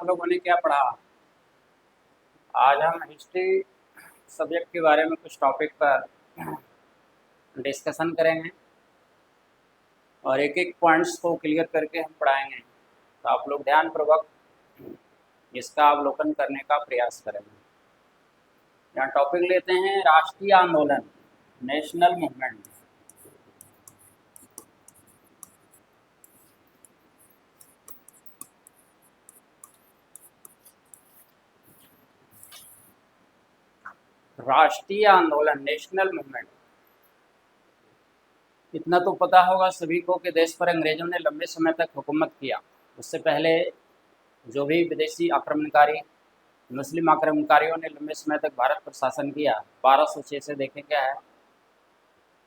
लोगों ने क्या पढ़ा। आज हम हिस्ट्री सब्जेक्ट के बारे में कुछ टॉपिक पर डिस्कशन करेंगे और एक एक पॉइंट्स को क्लियर करके हम पढ़ाएंगे, तो आप लोग ध्यानपूर्वक इसका अवलोकन करने का प्रयास करेंगे। यहाँ टॉपिक लेते हैं राष्ट्रीय आंदोलन, नेशनल मूवमेंट। राष्ट्रीय आंदोलन, नेशनल मूवमेंट। इतना तो पता होगा सभी को कि देश पर अंग्रेजों ने लंबे समय तक हुकूमत किया। उससे पहले जो भी विदेशी आक्रमणकारी, मुस्लिम आक्रमणकारियों ने लंबे समय तक भारत पर शासन किया। 1206 से देखें क्या है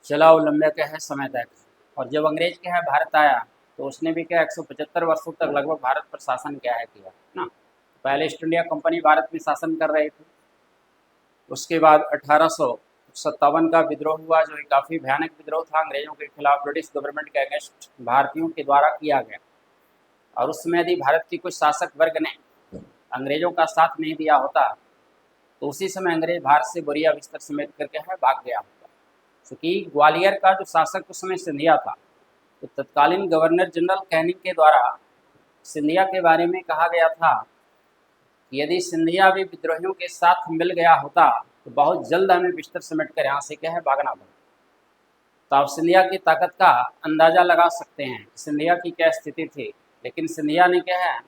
चला वो लंबे क्या है समय तक। और जब अंग्रेज क्या है भारत आया तो उसने भी क्या 175 वर्षों तक लगभग भारत पर शासन क्या है किया ना। पहले ईस्ट इंडिया कंपनी भारत में शासन कर रही थी। उसके बाद 1857 का विद्रोह हुआ, जो एक काफ़ी भयानक विद्रोह था अंग्रेजों के खिलाफ, ब्रिटिश गवर्नमेंट के अगेंस्ट भारतीयों के द्वारा किया गया। और उस समय यदि भारत की कुछ शासक वर्ग ने अंग्रेजों का साथ नहीं दिया होता तो उसी समय अंग्रेज भारत से बोरिया बिस्तर समेट करके है भाग गया होता। क्योंकि ग्वालियर का जो शासक उस समय सिंधिया था, तो तत्कालीन गवर्नर जनरल कैनिंग के द्वारा सिंधिया के बारे में कहा गया था कि यदि सिंधिया भी विद्रोहियों के साथ मिल गया होता तो बहुत जल्द हमें बिस्तर समेट कर यहाँ से क्या है भागना पड़ा। तो आप सिंधिया की ताकत का अंदाज़ा लगा सकते हैं सिंधिया की क्या स्थिति थी। लेकिन सिंधिया ने क्या है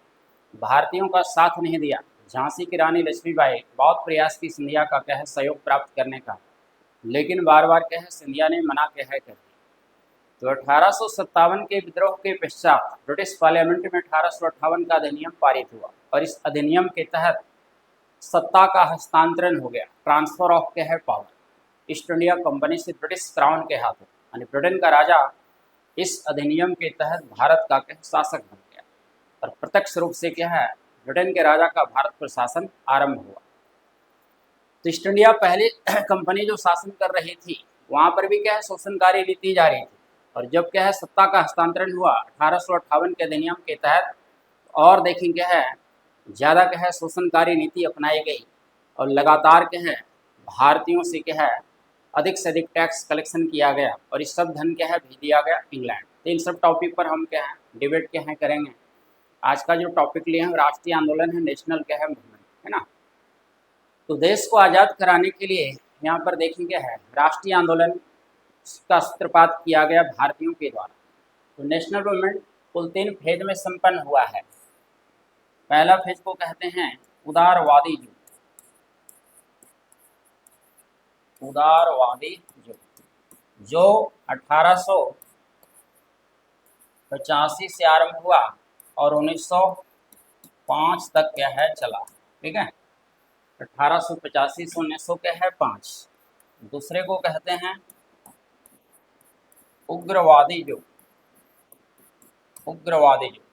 भारतीयों का साथ नहीं दिया। झांसी की रानी लक्ष्मीबाई बहुत प्रयास की सिंधिया का क्या है सहयोग प्राप्त करने का, लेकिन बार बार क्या है सिंधिया ने मना क्या है कर दिया। तो 1857 के विद्रोह के पश्चात ब्रिटिश पार्लियामेंट में 1858 का अधिनियम पारित हुआ और इस अधिनियम के तहत सत्ता का हस्तांतरण हो गया, ट्रांसफर ऑफ क्या है पावर, ईस्ट इंडिया कंपनी से ब्रिटिश क्राउन के हाथों। यानी ब्रिटेन का राजा इस अधिनियम के तहत भारत का क्या शासक बन गया और प्रत्यक्ष रूप से क्या है ब्रिटेन के राजा का भारत पर शासन आरंभ हुआ। तो ईस्ट इंडिया पहले कंपनी जो शासन कर रही थी वहाँ पर भी क्या है शोषणकारी नीति जारी थी। और जब क्या है सत्ता का हस्तांतरण हुआ 1858 के अधिनियम के तहत, और देखें क्या है ज़्यादा क्या है शोषणकारी नीति अपनाई गई और लगातार क्या है भारतीयों से क्या है अधिक से अधिक टैक्स कलेक्शन किया गया और इस सब धन क्या है भेज दिया गया इंग्लैंड। तो इन सब टॉपिक पर हम क्या है डिबेट क्या है करेंगे। आज का जो टॉपिक लिए हैं राष्ट्रीय आंदोलन है, नेशनल क्या है मूवमेंट, है ना। तो देश को आज़ाद कराने के लिए यहाँ पर देखें क्या है राष्ट्रीय आंदोलन का सूत्रपात किया गया भारतीयों के द्वारा। तो नेशनल मूवमेंट कुल 3 फेज में संपन्न हुआ है। पहला फेज को कहते हैं उदारवादी युग। उदारवादी युग जो 1885 से आरंभ हुआ और 1905 तक क्या है चला। ठीक है, 1885 से 1900 क्या है 5। दूसरे को कहते हैं उग्रवादी युग। उग्रवादी युग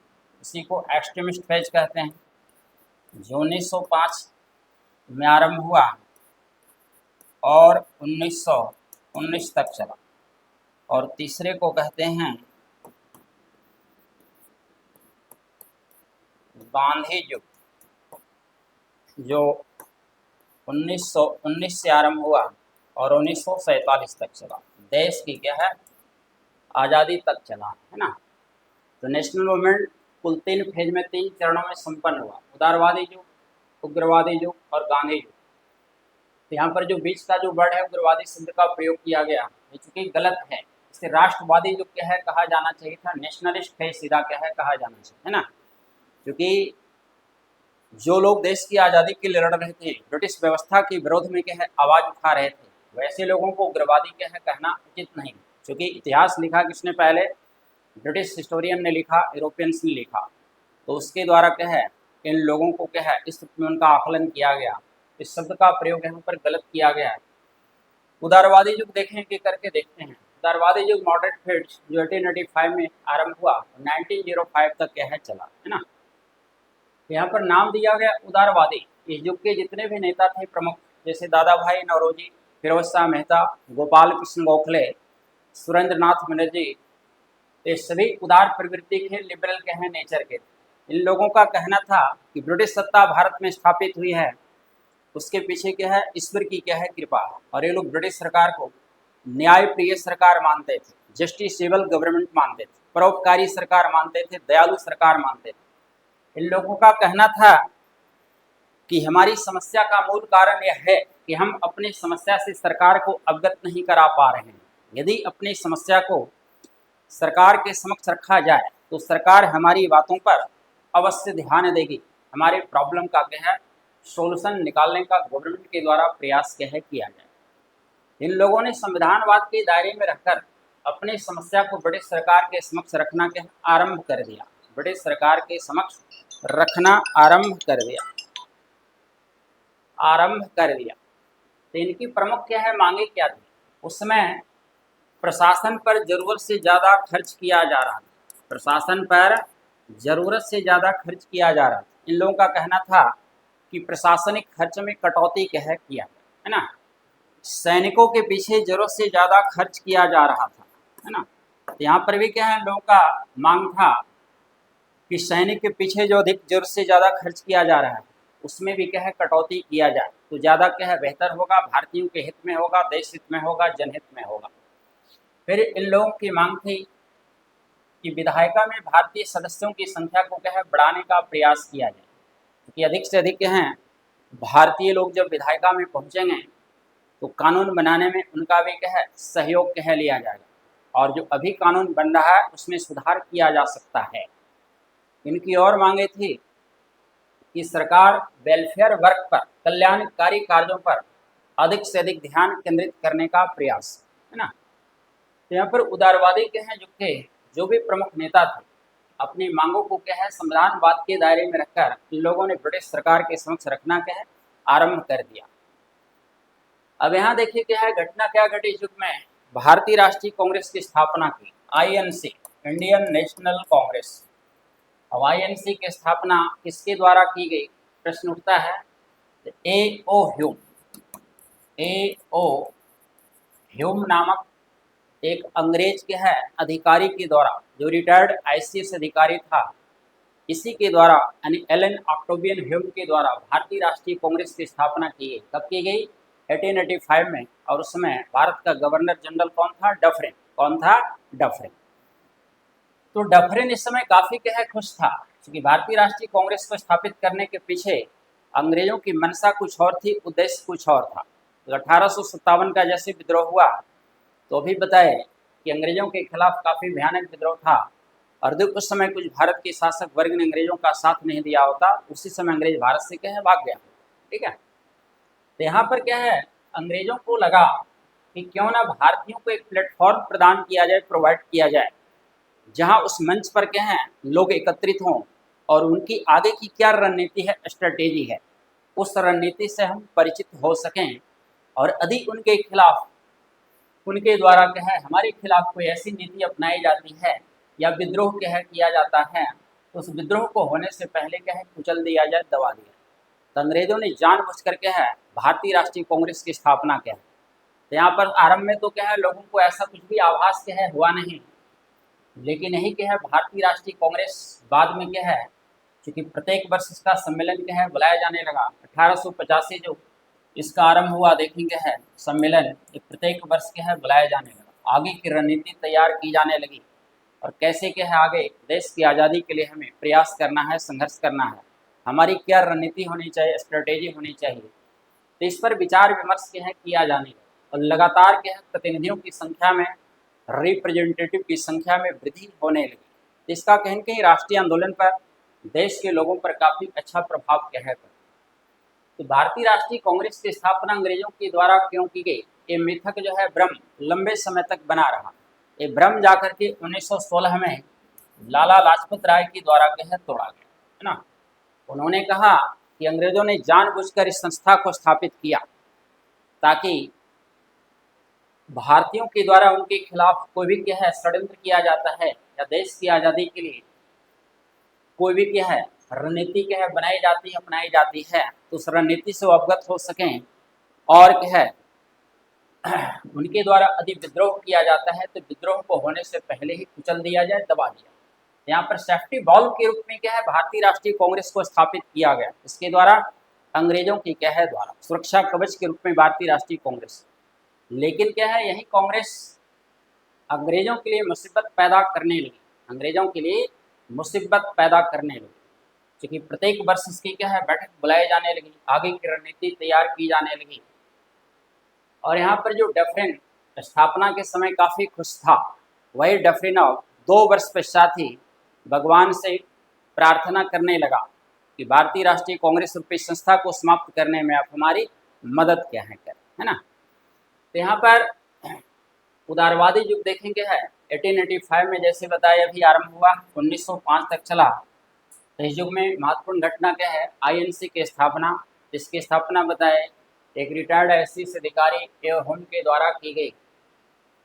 इसी को एक्सट्रीमिस्ट फेज कहते हैं, जो 1905 में आरंभ हुआ और 1919 तक चला। और तीसरे को कहते हैं गांधी युग, जो 1919 से आरंभ हुआ और 1947 तक चला। देश की क्या है आज़ादी तक चला, है ना। तो नेशनल मूवमेंट कुल 3 फेज में 3 चरणों में संपन्न हुआ, उदारवादी युग, उग्रवादी युग और गांधी युग। तो यहाँ पर जो बीच का जो वर्ड है उग्रवादी शब्द का प्रयोग किया गया ये चूँकि गलत है। इसे राष्ट्रवादी युग क्या है कहा जाना चाहिए था, नेशनलिस्ट फेज सीधा क्या है कहा जाना चाहिए, है ना। क्योंकि जो लोग देश की आज़ादी के लिए लड़ रहे थे, ब्रिटिश व्यवस्था के विरोध में क्या है आवाज़ उठा रहे थे, वैसे लोगों को उग्रवादी क्या है कहना उचित नहीं। क्योंकि इतिहास लिखा किसने पहले, ब्रिटिश हिस्टोरियन ने लिखा, यूरोपियंस ने लिखा। तो उसके द्वारा क्या है इन लोगों को क्या है इस में उनका आकलन किया गया, इस शब्द का प्रयोग यहाँ पर गलत किया गया है। उदारवादी युग देखें कि करके देखते हैं। उदारवादी युग मॉडरेट फेज जो 1885 में आरंभ हुआ 1905 तक क्या है चला, है ना। यहाँ पर नाम दिया गया उदारवादी। इस युग के जितने भी नेता थे प्रमुख, जैसे दादा भाई नौरोजी, फिरोज शाह मेहता, गोपाल कृष्ण गोखले, सुरेंद्र नाथ बनर्जी, ये सभी उदार प्रवृत्ति के लिबरल के हैं नेचर के थे। इन लोगों का कहना था कि ब्रिटिश सत्ता भारत में स्थापित हुई है, उसके पीछे क्या है, ईश्वर की क्या है, कृपा। और ये लोग ब्रिटिश सरकार को न्यायप्रिय सरकार मानते थे, जस्टिसेबल गवर्नमेंट मानते थे, परोपकारी सरकार मानते थे, दयालु सरकार मानते थे। इन लोगों का कहना था कि हमारी समस्या का मूल कारण यह है कि हम अपनी समस्या से सरकार को अवगत नहीं करा पा रहे हैं। यदि अपनी समस्या को सरकार के समक्ष रखा जाए तो सरकार हमारी बातों पर अवश्य ध्यान देगी। हमारे प्रॉब्लम का क्या है, सोल्यूशन निकालने का गवर्नमेंट के द्वारा प्रयास क्या है किया जाए। इन लोगों ने संविधानवाद के दायरे में रहकर अपनी समस्या को ब्रिटिश सरकार के समक्ष रखना क्या आरंभ कर दिया। ब्रिटिश सरकार के समक्ष रखना आरंभ कर दिया। तो इनकी प्रमुख क्या है, मांगे क्या थी। उसमें प्रशासन पर जरूरत से ज़्यादा खर्च किया जा रहा था, प्रशासन पर ज़रूरत से ज़्यादा खर्च किया जा रहा था। इन लोगों का कहना था कि प्रशासनिक खर्च में कटौती क्या है किया है ना। सैनिकों के पीछे जरूरत से ज़्यादा खर्च किया जा रहा था, है ना। तो यहाँ पर भी क्या है, लोगों का मांग था कि सैनिक के पीछे जो अधिक जरूरत से ज़्यादा खर्च किया जा रहा है उसमें भी क्या है, कटौती किया जाए तो ज़्यादा क्या है, बेहतर होगा, भारतीयों के हित में होगा, देश हित में होगा, जनहित में होगा। फिर इन लोगों की मांग थी कि विधायिका में भारतीय सदस्यों की संख्या को क्या है, बढ़ाने का प्रयास किया जाए, क्योंकि अधिक से अधिक क्या है, भारतीय लोग जब विधायिका में पहुंचेंगे तो कानून बनाने में उनका भी क्या है, सहयोग क्या है लिया जाएगा, और जो अभी कानून बन रहा है उसमें सुधार किया जा सकता है। इनकी और मांगे थी कि सरकार वेलफेयर वर्क पर, कल्याणकारी कार्यों पर अधिक से अधिक ध्यान केंद्रित करने का प्रयास, है ना। तो यहाँ पर उदारवादी के हैं जो भी प्रमुख नेता थे, अपनी मांगों को क्या है, संविधानवाद के दायरे में रखकर इन लोगों ने ब्रिटिश सरकार के समक्ष रखना क्या है, आरंभ कर दिया। अब यहाँ देखिए क्या है, घटना क्या घटी इस युग में। भारतीय राष्ट्रीय कांग्रेस की स्थापना की, आईएनसी, इंडियन नेशनल कांग्रेस। अब आईएनसी की स्थापना किसके द्वारा की गई, प्रश्न उठता है। ए.ओ. ह्यूम नामक एक अंग्रेज के है अधिकारी के द्वारा, जो रिटायर्ड आईसीएस अधिकारी था, इसी के द्वारा यानी एलन ऑक्टेवियन ह्यूम के द्वारा भारतीय राष्ट्रीय कांग्रेस की स्थापना की गई। कब की गई, 1885 में। और उसमें भारत का गवर्नर जनरल कौन था, डफरिन। कौन था, डफरिन। तो डफरिन इस समय काफ़ी क्या है, खुश था, क्योंकि भारतीय राष्ट्रीय कांग्रेस को स्थापित करने के पीछे अंग्रेजों की मंशा कुछ और थी, उद्देश्य कुछ और था। तो 1857 का जैसे विद्रोह हुआ तो अभी बताए कि अंग्रेजों के खिलाफ काफ़ी भयानक विद्रोह था, और जब उस समय कुछ भारत के शासक वर्ग ने अंग्रेजों का साथ नहीं दिया होता, उसी समय अंग्रेज भारत से क्या है, भाग गया। ठीक है। तो यहाँ पर क्या है, अंग्रेजों को लगा कि क्यों ना भारतीयों को एक प्लेटफॉर्म प्रदान किया जाए, प्रोवाइड किया जाए, जहाँ उस मंच पर क्या है, लोग एकत्रित हों और उनकी आगे की क्या रणनीति है, स्ट्रेटेजी है, उस रणनीति से हम परिचित हो सकें। और यदि उनके खिलाफ, उनके द्वारा क्या है, हमारे खिलाफ कोई ऐसी नीति अपनाई जाती है या विद्रोह क्या है किया जाता है, तो उस विद्रोह को होने से पहले क्या है, कुचल दिया जाए, दबा दिया। तो अंग्रेजों ने जानबूझकर क्या है, भारतीय राष्ट्रीय कांग्रेस की स्थापना क्या है। तो यहाँ पर आरंभ में तो क्या है, लोगों को ऐसा कुछ भी आभास क्या है, हुआ नहीं, लेकिन यही क्या है, भारतीय राष्ट्रीय कांग्रेस बाद में क्या है, क्योंकि प्रत्येक वर्ष इसका सम्मेलन क्या है, बुलाया जाने लगा। 1885 जो इसका आरंभ हुआ, देखेंगे है सम्मेलन, ये प्रत्येक वर्ष क्या है, बुलाया जाने लगा। आगे की रणनीति तैयार की जाने लगी, और कैसे क्या है, आगे देश की आज़ादी के लिए हमें प्रयास करना है, संघर्ष करना है, हमारी क्या रणनीति होनी चाहिए, स्ट्रेटेजी होनी चाहिए। तो इस पर विचार विमर्श क्या है किया जाने लगा, और लगातार क्या है, प्रतिनिधियों की संख्या में, रिप्रेजेंटेटिव की संख्या में वृद्धि होने लगी। इसका कहीं न कहीं राष्ट्रीय आंदोलन पर, देश के लोगों पर काफ़ी अच्छा प्रभाव क्या है। तो भारतीय राष्ट्रीय कांग्रेस की स्थापना अंग्रेजों के द्वारा क्यों की गई, ये मिथक जो है, भ्रम लंबे समय तक बना रहा। ये भ्रम जाकर के 1916 में लाला लाजपत राय के द्वारा क्या है, तोड़ा गया, है ना। उन्होंने कहा कि अंग्रेजों ने जानबूझकर इस संस्था को स्थापित किया ताकि भारतीयों के द्वारा उनके खिलाफ कोई भी क्या है, षड्यंत्र किया जाता है, या देश की आज़ादी के लिए कोई भी क्या है, रणनीति क्या है, बनाई जाती है, अपनाई जाती है, तो उस रणनीति से वो अवगत हो सकें, और क्या है, उनके द्वारा यदि विद्रोह किया जाता है तो विद्रोह को होने से पहले ही कुचल दिया जाए, दबा दिया। यहाँ पर सेफ्टी वॉल्व के रूप में क्या है भारतीय राष्ट्रीय कांग्रेस को स्थापित किया गया। इसके द्वारा अंग्रेजों की क्या है द्वारा सुरक्षा कवच के रूप में भारतीय राष्ट्रीय कांग्रेस। लेकिन क्या है यही कांग्रेस अंग्रेजों के लिए मुसीबत पैदा करने लगी, अंग्रेजों के लिए मुसीबत पैदा करने लगी, क्योंकि प्रत्येक वर्ष इसकी क्या है बैठक बुलाई जाने लगी, आगे की रणनीति तैयार की जाने लगी। और यहाँ पर जो डफरिन स्थापना के समय काफ़ी खुश था, वही डफरिनव 2 वर्ष पश्चात ही भगवान से प्रार्थना करने लगा कि भारतीय राष्ट्रीय कांग्रेस रूपी संस्था को समाप्त करने में आप हमारी मदद क्या है करें, है ना। तो यहाँ पर उदारवादी युग देखेंगे है 1885 में जैसे बताया अभी आरंभ हुआ, 1905 तक चला। तो इस युग में महत्वपूर्ण घटना क्या है आईएनसी की स्थापना, जिसकी स्थापना बताए एक रिटायर्ड ICS अधिकारी एवं होम के द्वारा की गई।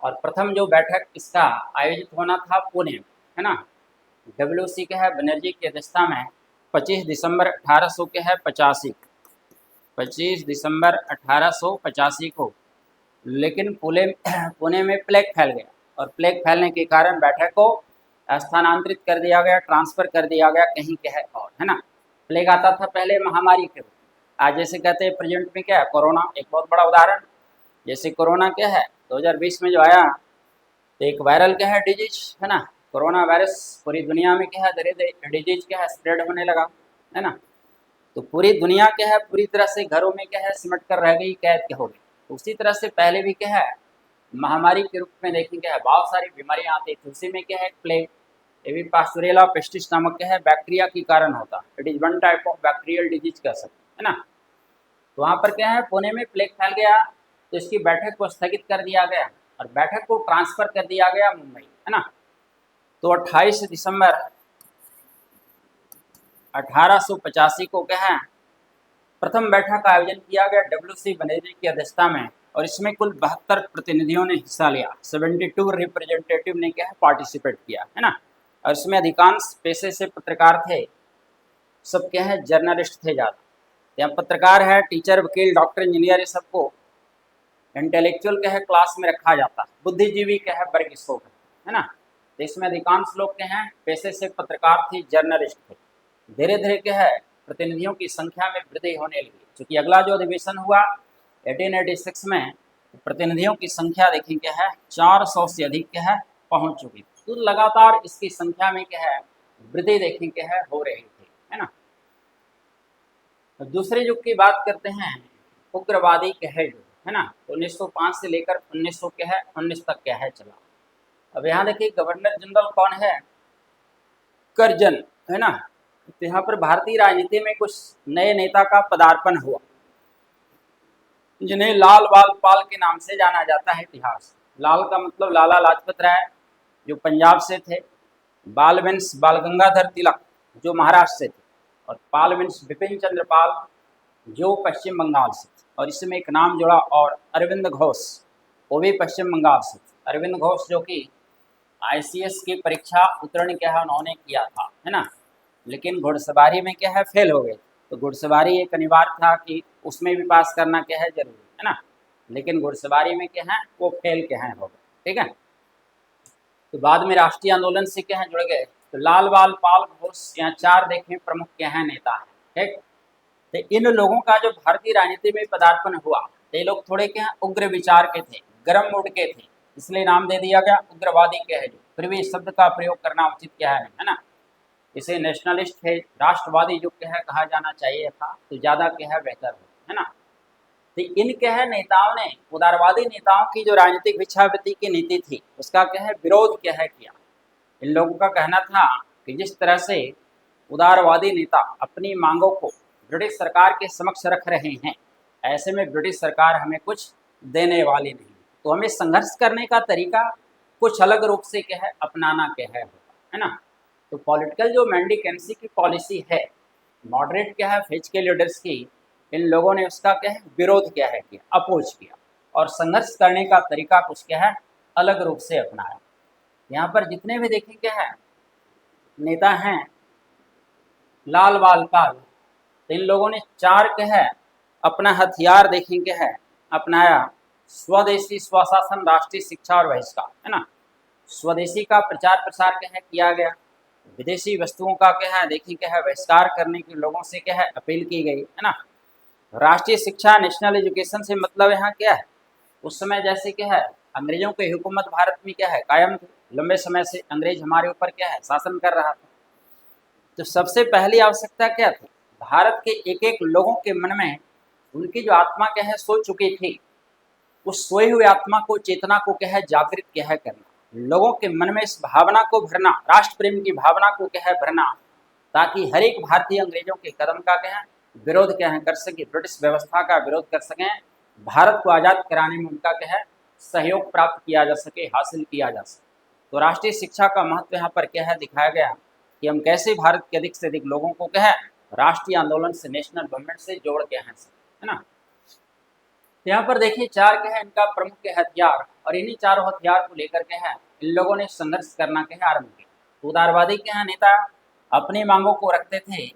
और प्रथम जो बैठक इसका आयोजित होना था पुणे में, है ना। WC के है बनर्जी की अध्यक्षता में 25 दिसंबर 1800 के है 25 दिसंबर 1885 को। लेकिन पुणे में प्लेग फैल गया और प्लेग फैलने के कारण बैठक को स्थानांतरित कर दिया गया, ट्रांसफर कर दिया गया कहीं क्या है और, है ना। प्लेग आता था पहले महामारी के रूप में, आज जैसे कहते हैं प्रेजेंट में क्या है कोरोना, एक बहुत बड़ा उदाहरण। जैसे कोरोना क्या है 2020 में जो आया तो एक वायरल क्या है डिजीज, है ना, कोरोना वायरस पूरी दुनिया में क्या है धीरे धीरे डिजीज क्या है स्प्रेड होने लगा, है ना। तो पूरी दुनिया क्या है पूरी तरह से घरों में क्या है सिमट कर रह गई, कैद क्या हो गई। तो उसी तरह से पहले भी क्या है महामारी के रूप में देखें क्या है बहुत सारी बीमारियां आती थी, उसी में क्या है प्लेग, ये भी पास्टोरेला पेस्टिस नामक क्या है बैक्टीरिया के कारण होता है। It is one type of bacterial disease कह सकते हैं, है ना। तो वहाँ पर क्या है पुणे में प्लेग फैल गया तो इसकी बैठक को स्थगित कर दिया गया और बैठक को ट्रांसफर कर दिया गया मुंबई, है ना। तो 28 दिसंबर 1885 को क्या है प्रथम बैठक का आयोजन किया गया WC बनर्जी की अध्यक्षता में और इसमें कुल 72 प्रतिनिधियों ने हिस्सा लिया, 72 रिप्रेजेंटेटिव ने क्या है पार्टिसिपेट किया, है ना। और इसमें अधिकांश पेशे से पत्रकार थे, सब क्या है जर्नलिस्ट थे ज़्यादा। यहाँ पत्रकार है, टीचर, वकील, डॉक्टर, इंजीनियर, ये सबको इंटेलेक्चुअल क्या है क्लास में रखा जाता है, बुद्धिजीवी क्या है वर्ग इसको है ना। तो इसमें अधिकांश लोग क्या हैं पेशे से पत्रकार थे, जर्नलिस्ट थे। धीरे धीरे क्या है प्रतिनिधियों की संख्या में वृद्धि होने लगी, क्योंकि अगला जो अधिवेशन हुआ 1886 में प्रतिनिधियों की संख्या देखें क्या है 400 से अधिक क्या है पहुंच चुकी थी। तो लगातार इसकी संख्या में क्या है वृद्धि देखें क्या है हो रही थी, है ना। तो दूसरे युग की बात करते हैं उग्रवादी कह युग, है ना। तो 1905 से लेकर 1919 तक क्या है चला। अब यहाँ देखिए गवर्नर जनरल कौन है, करजन, है ना। तो यहाँ पर भारतीय राजनीति में कुछ नए नेता का पदार्पण हुआ जिन्हें लाल बाल पाल के नाम से जाना जाता है। इतिहास लाल का मतलब लाला लाजपत राय जो पंजाब से थे, बाल मीन्स बाल गंगाधर तिलक जो महाराष्ट्र से थे, और पाल मीन्स बिपिन चंद्र पाल जो पश्चिम बंगाल से थे। और इसमें एक नाम जोड़ा और अरविंद घोष, वो भी पश्चिम बंगाल से थे। अरविंद घोष जो कि ICS की परीक्षा उत्तीर्ण क्या है उन्होंने किया था, है ना, लेकिन घुड़सवारी में क्या है फेल हो गए। तो घुड़सवारी एक अनिवार्य था कि उसमें भी पास करना क्या है जरूरी, है ना, लेकिन घुड़सवारी में क्या है वो फेल क्या है हो गए, ठीक है। तो बाद में राष्ट्रीय आंदोलन से क्या है जुड़ गए। तो लाल बाल पाल घोष यहाँ 4 देखें प्रमुख क्या है नेता है, ठीक। तो इन लोगों का जो भारतीय राजनीति में पदार्पण हुआ तो ये लोग थोड़े क्या उग्र विचार के थे, गर्म मूड के थे, इसलिए नाम दे दिया गया उग्रवादी क्या है। जो फिर भी इस शब्द का प्रयोग करना उचित क्या है ना। इसे नेशनलिस्ट है, राष्ट्रवादी जो क्या है कहा जाना चाहिए था तो ज़्यादा क्या है बेहतर हो, है ना। तो इन क्या है नेताओं ने उदारवादी नेताओं की जो राजनीतिक भिक्षावृत्ति की नीति थी उसका क्या है विरोध क्या है किया। इन लोगों का कहना था कि जिस तरह से उदारवादी नेता अपनी मांगों को ब्रिटिश सरकार के समक्ष रख रहे हैं, ऐसे में ब्रिटिश सरकार हमें कुछ देने वाली नहीं, तो हमें संघर्ष करने का तरीका कुछ अलग रूप से क्या है अपनाना क्या है होगा, है ना। तो पॉलिटिकल जो मेंडिकेंसी की पॉलिसी है मॉडरेट क्या है फेज के लीडर्स की, इन लोगों ने उसका क्या है विरोध क्या है किया, अपोज किया, और संघर्ष करने का तरीका कुछ क्या है अलग रूप से अपनाया। यहाँ पर जितने भी देखें क्या है नेता हैं लाल बाल पाल, तो इन लोगों ने 4 क्या है अपना हथियार देखें क्या है अपनाया। स्वदेशी, स्वशासन, राष्ट्रीय शिक्षा और बहिष्कार, है ना। स्वदेशी का प्रचार प्रसार क्या है किया गया, विदेशी वस्तुओं का क्या है देखिए क्या है बहिष्कार करने की लोगों से क्या है अपील की गई है ना। राष्ट्रीय शिक्षा नेशनल एजुकेशन से मतलब यहाँ क्या है, उस समय जैसे क्या है अंग्रेजों की हुकूमत भारत में क्या है कायम थी, लंबे समय से अंग्रेज हमारे ऊपर क्या है शासन कर रहा था। तो सबसे पहली आवश्यकता क्या थी, भारत के एक एक लोगों के मन में उनकी जो आत्मा क्या है सो चुकी थी, उस सोए हुए आत्मा को चेतना को क्या है जागृत क्या है करना, लोगों के मन में इस भावना को भरना, राष्ट्र प्रेम की भावना को क्या है भरना, ताकि हर एक भारतीय अंग्रेजों के कदम का क्या है विरोध क्या है कर सके, ब्रिटिश व्यवस्था का विरोध कर सकें, भारत को आज़ाद कराने में उनका क्या है सहयोग प्राप्त किया जा सके, हासिल किया जा सके। तो राष्ट्रीय शिक्षा का महत्व यहाँ पर क्या है दिखाया गया कि हम कैसे भारत के अधिक से अधिक लोगों को क्या है राष्ट्रीय आंदोलन से, नेशनल मूवमेंट से जोड़ के हैं, है ना। तो यहाँ पर देखिए चार क्या है इनका प्रमुख के हथियार, और इन्हीं चारों हथियार को लेकर के है इन लोगों ने संघर्ष करना क्या है आरंभ किया। उदारवादी क्या है नेता अपनी मांगों को रखते थे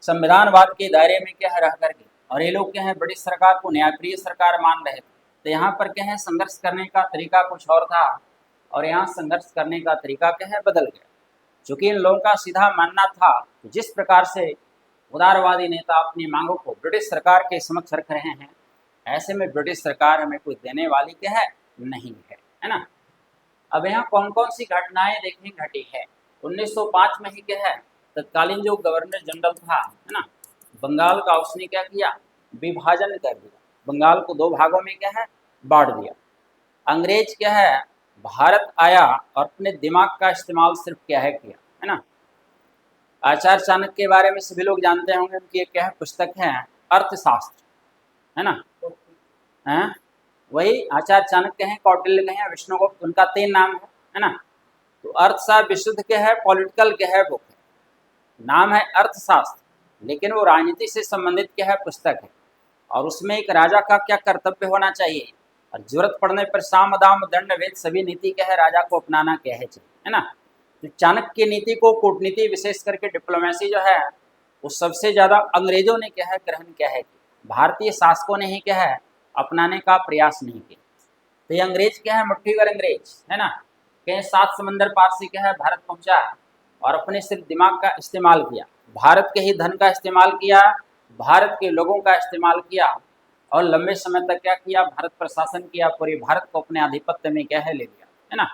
संविधानवाद के दायरे में क्या है रह करके, और ये लोग क्या है ब्रिटिश सरकार को न्यायप्रिय सरकार मान रहे थे। तो यहाँ पर क्या है संघर्ष करने का तरीका कुछ और था, और यहाँ संघर्ष करने का तरीका क्या है बदल गया, चूंकि इन लोगों का सीधा मानना था कि जिस प्रकार से उदारवादी नेता अपनी मांगों को ब्रिटिश सरकार के समक्ष रख रहे हैं, ऐसे में ब्रिटिश सरकार हमें कुछ देने वाली क्या है नहीं है ना। अब यहाँ कौन कौन सी घटनाएं देखने घटी है। 1905 में ही क्या है तत्कालीन जो गवर्नर जनरल था है ना बंगाल का, उसने क्या किया विभाजन कर दिया, बंगाल को दो भागों में क्या है बांट दिया। अंग्रेज क्या है भारत आया और अपने दिमाग का इस्तेमाल सिर्फ क्या है किया, है ना। आचार्य चाणक्य के बारे में सभी लोग जानते होंगे, उनकी एक क्या है पुस्तक है अर्थशास्त्र, है ना। हैं वही आचार्य चाणक्य हैं, कौटिल्य के हैं, विष्णुगुप्त, उनका 3 नाम है ना। तो अर्थशास्त्र विशुद्ध क्या है पॉलिटिकल क्या है बुक है, नाम है अर्थशास्त्र, लेकिन वो राजनीति से संबंधित क्या है पुस्तक है, और उसमें एक राजा का क्या कर्तव्य होना चाहिए, और जरूरत पड़ने पर साम दाम दंड भेद सभी नीति क्या है राजा को अपनाना क्या है चाहिए, है ना। तो चाणक्य की नीति को कूटनीति विशेष करके डिप्लोमेसी जो है वो सबसे ज़्यादा अंग्रेजों ने क्या है ग्रहण क्या है, भारतीय शासकों ने ही क्या है अपनाने का प्रयास नहीं किया। तो ये अंग्रेज क्या है मुट्ठी भर अंग्रेज, है ना, कहीं 7 समंदर पार से क्या है भारत पहुंचा और अपने सिर्फ दिमाग का इस्तेमाल किया, भारत के ही धन का इस्तेमाल किया, भारत के लोगों का इस्तेमाल किया, और लंबे समय तक क्या किया भारत पर शासन किया, पूरे भारत को अपने आधिपत्य में क्या है ले लिया, है ना।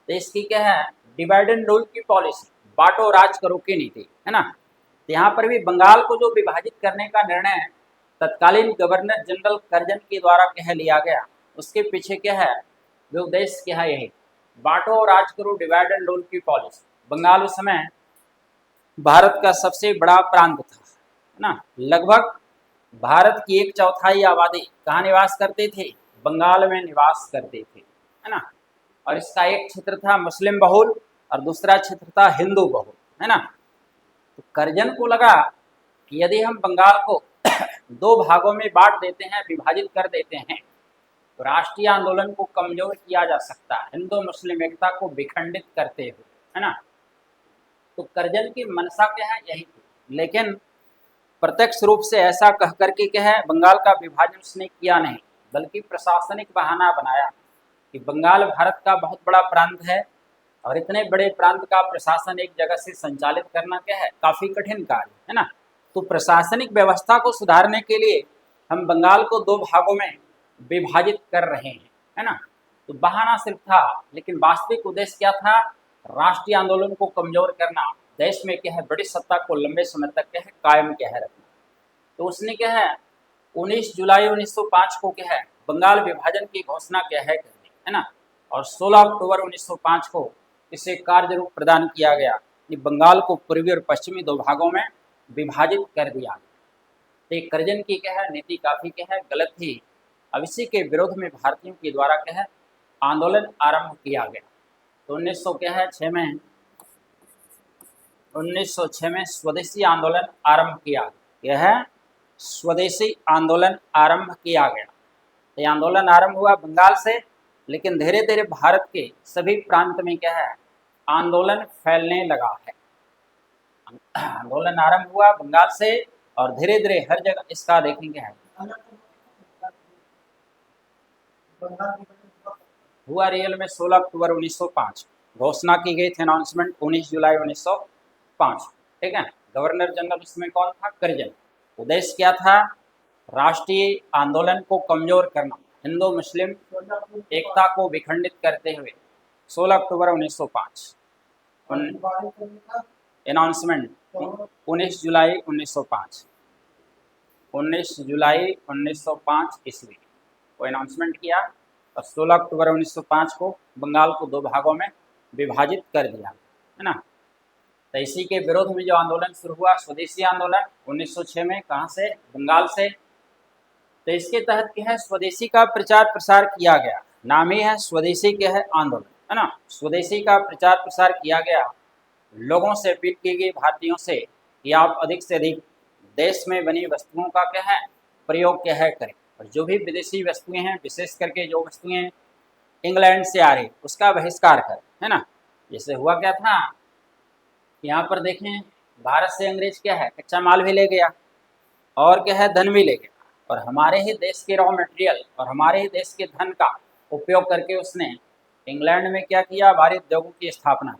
तो इसकी क्या है डिवाइड एंड रूल की पॉलिसी, बांटो राज करो की नीति, है ना। तो यहाँ पर भी बंगाल को जो विभाजित करने का निर्णय तत्कालीन गवर्नर जनरल करजन के द्वारा कह लिया गया, उसके पीछे क्या है जो उद्देश्य क्या है यही बांटो और राज करो डिवाइड एंड रूल की पॉलिसी। बंगाल उस समय भारत का सबसे बड़ा प्रांत था, है ना। लगभग भारत की 1/4 आबादी कहाँ निवास करते थे, बंगाल में निवास करते थे, है ना। और इसका एक क्षेत्र था मुस्लिम बहुल और दूसरा क्षेत्र था हिंदू बहुल, है ना। तो करजन को लगा कि यदि हम बंगाल को 2 भागों में बांट देते हैं, विभाजित कर देते हैं, तो राष्ट्रीय आंदोलन को कमजोर किया जा सकता है, हिंदू मुस्लिम एकता को विखंडित करते हुए, है ना। तो करजन की मनसा क्या है यही थी, लेकिन प्रत्यक्ष रूप से ऐसा कह करके क्या है बंगाल का विभाजन उसने किया नहीं, बल्कि प्रशासनिक बहाना बनाया कि बंगाल भारत का बहुत बड़ा प्रांत है, और इतने बड़े प्रांत का प्रशासन एक जगह से संचालित करना क्या है काफ़ी कठिन कार्य है ना। तो प्रशासनिक व्यवस्था को सुधारने के लिए हम बंगाल को 2 भागों में विभाजित कर रहे हैं, है ना। तो बहाना सिर्फ था, लेकिन वास्तविक उद्देश्य क्या था, राष्ट्रीय आंदोलन को कमजोर करना, देश में क्या है ब्रिटिश सत्ता को लंबे समय तक क्या है कायम क्या है रखना। तो उसने क्या है 19 जुलाई 1905 को क्या है बंगाल विभाजन की घोषणा क्या है करनी, है ना। और 16 अक्टूबर 1905 को इसे कार्य रूप प्रदान किया गया कि बंगाल को पूर्वी और पश्चिमी 2 भागों में विभाजित कर दिया। तो करजन की क्या है नीति काफ़ी क्या है गलत थी। अब इसी के विरोध में भारतीयों के द्वारा क्या है आंदोलन आरंभ किया गया। तो 1906 में 1906 में स्वदेशी आंदोलन आरंभ किया, यह है स्वदेशी आंदोलन आरंभ किया गया। ये आंदोलन आरंभ हुआ बंगाल से, लेकिन धीरे धीरे भारत के सभी प्रांत में क्या है आंदोलन फैलने लगा है। आंदोलन आरंभ हुआ बंगाल से और धीरे धीरे हर जगह इसका देखेंगे है हुआ रियल में 16 अक्टूबर 1905 घोषणा की गई थी, अनाउंसमेंट 19 जुलाई 1905। ठीक है, गवर्नर जनरल उसमें कौन था? करजन। उद्देश्य क्या था? राष्ट्रीय आंदोलन को कमजोर करना, हिंदू मुस्लिम एकता को विखंडित करते हुए 16 अक्टूबर 1905 अनाउंसमेंट 19 जुलाई 1905 19 जुलाई 1905 ईस्वी को अनाउंसमेंट किया और 16 अक्टूबर 1905 को बंगाल को दो भागों में विभाजित कर दिया, है ना। तो इसी के विरोध में जो आंदोलन शुरू हुआ, स्वदेशी आंदोलन 1906 में, कहाँ से? बंगाल से। तो इसके तहत क्या है? स्वदेशी का प्रचार प्रसार किया गया, नाम ही है स्वदेशी क्या है? आंदोलन, है ना। स्वदेशी का प्रचार प्रसार किया गया, लोगों से अपील की गई, भारतीयों से, कि आप अधिक से अधिक देश में बनी वस्तुओं का क्या है? प्रयोग क्या है? करें। और जो भी विदेशी वस्तुएं हैं, विशेष करके जो वस्तुएं इंग्लैंड से आ रही, उसका बहिष्कार करें, है ना। जैसे हुआ क्या था, यहाँ पर देखें, भारत से अंग्रेज क्या है? कच्चा माल भी ले गया और क्या है? धन भी ले गया, और हमारे ही देश के रॉ मटेरियल और हमारे ही देश के धन का उपयोग करके उसने इंग्लैंड में क्या किया? भारी उद्योगों की स्थापना।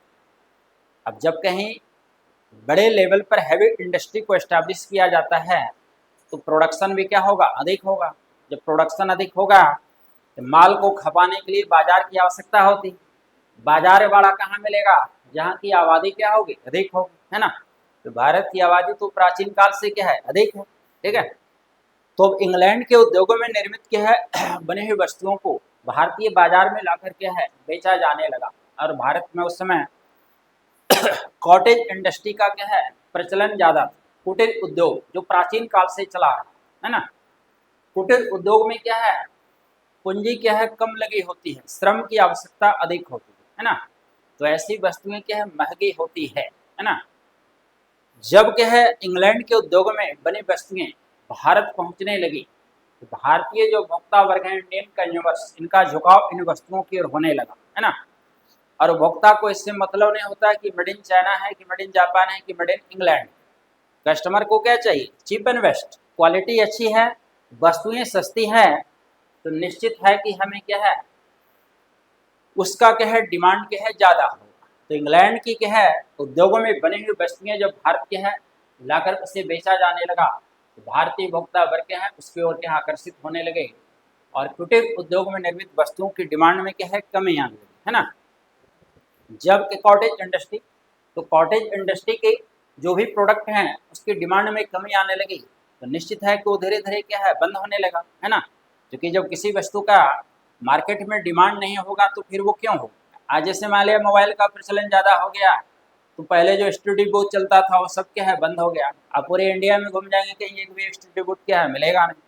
अब जब कहीं बड़े लेवल पर हैवी इंडस्ट्री को एस्टैब्लिश किया जाता है तो प्रोडक्शन भी क्या होगा? अधिक होगा। जब प्रोडक्शन अधिक होगा तो माल को खपाने के लिए बाजार की आवश्यकता होती। बाजार बड़ा कहाँ मिलेगा? जहाँ की आबादी क्या होगी? अधिक होगी, है ना। तो भारत की आबादी तो प्राचीन काल से क्या है? अधिक है। ठीक है, तो अब इंग्लैंड के उद्योगों में निर्मित क्या है? बने हुई वस्तुओं को भारतीय बाजार में लाकर क्या है? बेचा जाने लगा। और भारत में उस समय कॉटेज इंडस्ट्री का क्या है? प्रचलन ज्यादा था। कुटीर उद्योग जो प्राचीन काल से चला रहा है ना। कुटीर उद्योग में क्या है? पूंजी क्या है? कम लगी होती है, श्रम की आवश्यकता अधिक होती है ना। तो ऐसी वस्तुएं क्या है? महंगी होती है ना। जब क्या है? इंग्लैंड के उद्योगों में बनी वस्तुएं भारत पहुंचने लगी तो भारतीय जो भोक्ता वर्ग है, इंडियन कंज्यूमर्स, इनका झुकाव इन वस्तुओं की ओर होने लगा, है ना। और उपभोक्ता को इससे मतलब नहीं होता है कि मेड इन चाइना है, कि मेड इन जापान है, कि मेड इन इंग्लैंड। कस्टमर को क्या चाहिए? चीप एंड बेस्ट, क्वालिटी अच्छी है, वस्तुएं सस्ती है, तो निश्चित है कि हमें क्या है? उसका क्या है? डिमांड क्या है? ज़्यादा होगा। तो इंग्लैंड की क्या है? उद्योगों में बनी हुई वस्तुएं जब भारत के है लाकर उसे बेचा जाने लगा तो भारतीय उपभोक्ता वर्ग क्या है? उसकी ओर क्या आकर्षित होने लगे और कुटीर उद्योग में निर्मित वस्तुओं की डिमांड में क्या है? कमी आने लगी, है ना। जब के कॉटेज इंडस्ट्री, तो कॉटेज इंडस्ट्री के जो भी प्रोडक्ट हैं उसकी डिमांड में कमी आने लगी तो निश्चित है कि वो धीरे धीरे क्या है? बंद होने लगा, है ना। क्योंकि जब किसी वस्तु का मार्केट में डिमांड नहीं होगा तो फिर वो क्यों होगा? आज जैसे मान लिया मोबाइल का प्रचलन ज़्यादा हो गया तो पहले जो स्टूडियो बूथ चलता था वो सब क्या है? बंद हो गया। अब पूरे इंडिया में घूम जाएंगे कहीं एक भी स्टूडियो बूथ क्या है? मिलेगा नहीं,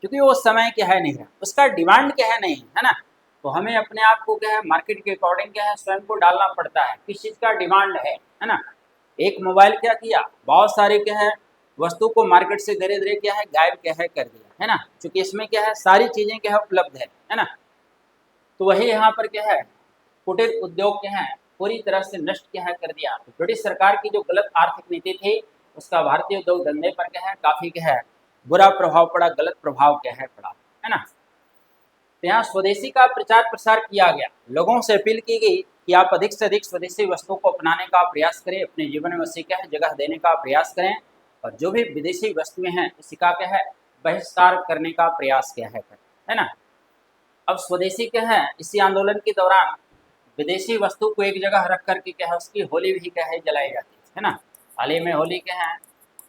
क्योंकि वो समय क्या है? नहीं रहा, उसका डिमांड क्या है? नहीं, है ना। तो हमें अपने आप को क्या है? मार्केट के अकॉर्डिंग क्या है? स्वयं को डालना पड़ता है, किस चीज़ का डिमांड है ना। एक मोबाइल क्या किया? बहुत सारे क्या है? वस्तु को मार्केट से धीरे धीरे क्या है? गायब क्या है? कर दिया, है ना। क्योंकि इसमें क्या है? सारी चीज़ें क्या है? उपलब्ध है ना। तो वही यहाँ पर क्या है? कुटीर उद्योग क्या है? पूरी तरह से नष्ट क्या है? कर दिया। तो ब्रिटिश सरकार की जो गलत आर्थिक नीति थी उसका भारतीय उद्योग धंधे पर क्या है? काफ़ी क्या है? बुरा प्रभाव पड़ा, गलत प्रभाव क्या है? पड़ा, है ना। तो यहाँ स्वदेशी का प्रचार प्रसार किया गया, लोगों से अपील की गई कि आप अधिक से अधिक स्वदेशी वस्तुओं को अपनाने का प्रयास करें, अपने जीवन में उसे क्या है? जगह देने का प्रयास करें, और जो भी विदेशी वस्तुएं हैं उसका क्या है? बहिष्कार करने का प्रयास क्या है? करें, है ना। अब स्वदेशी क्या है? इसी आंदोलन के दौरान विदेशी वस्तु को एक जगह रख करके क्या है? उसकी होली भी क्या है? जलाई जाती है ना। हाल ही में होली क्या है?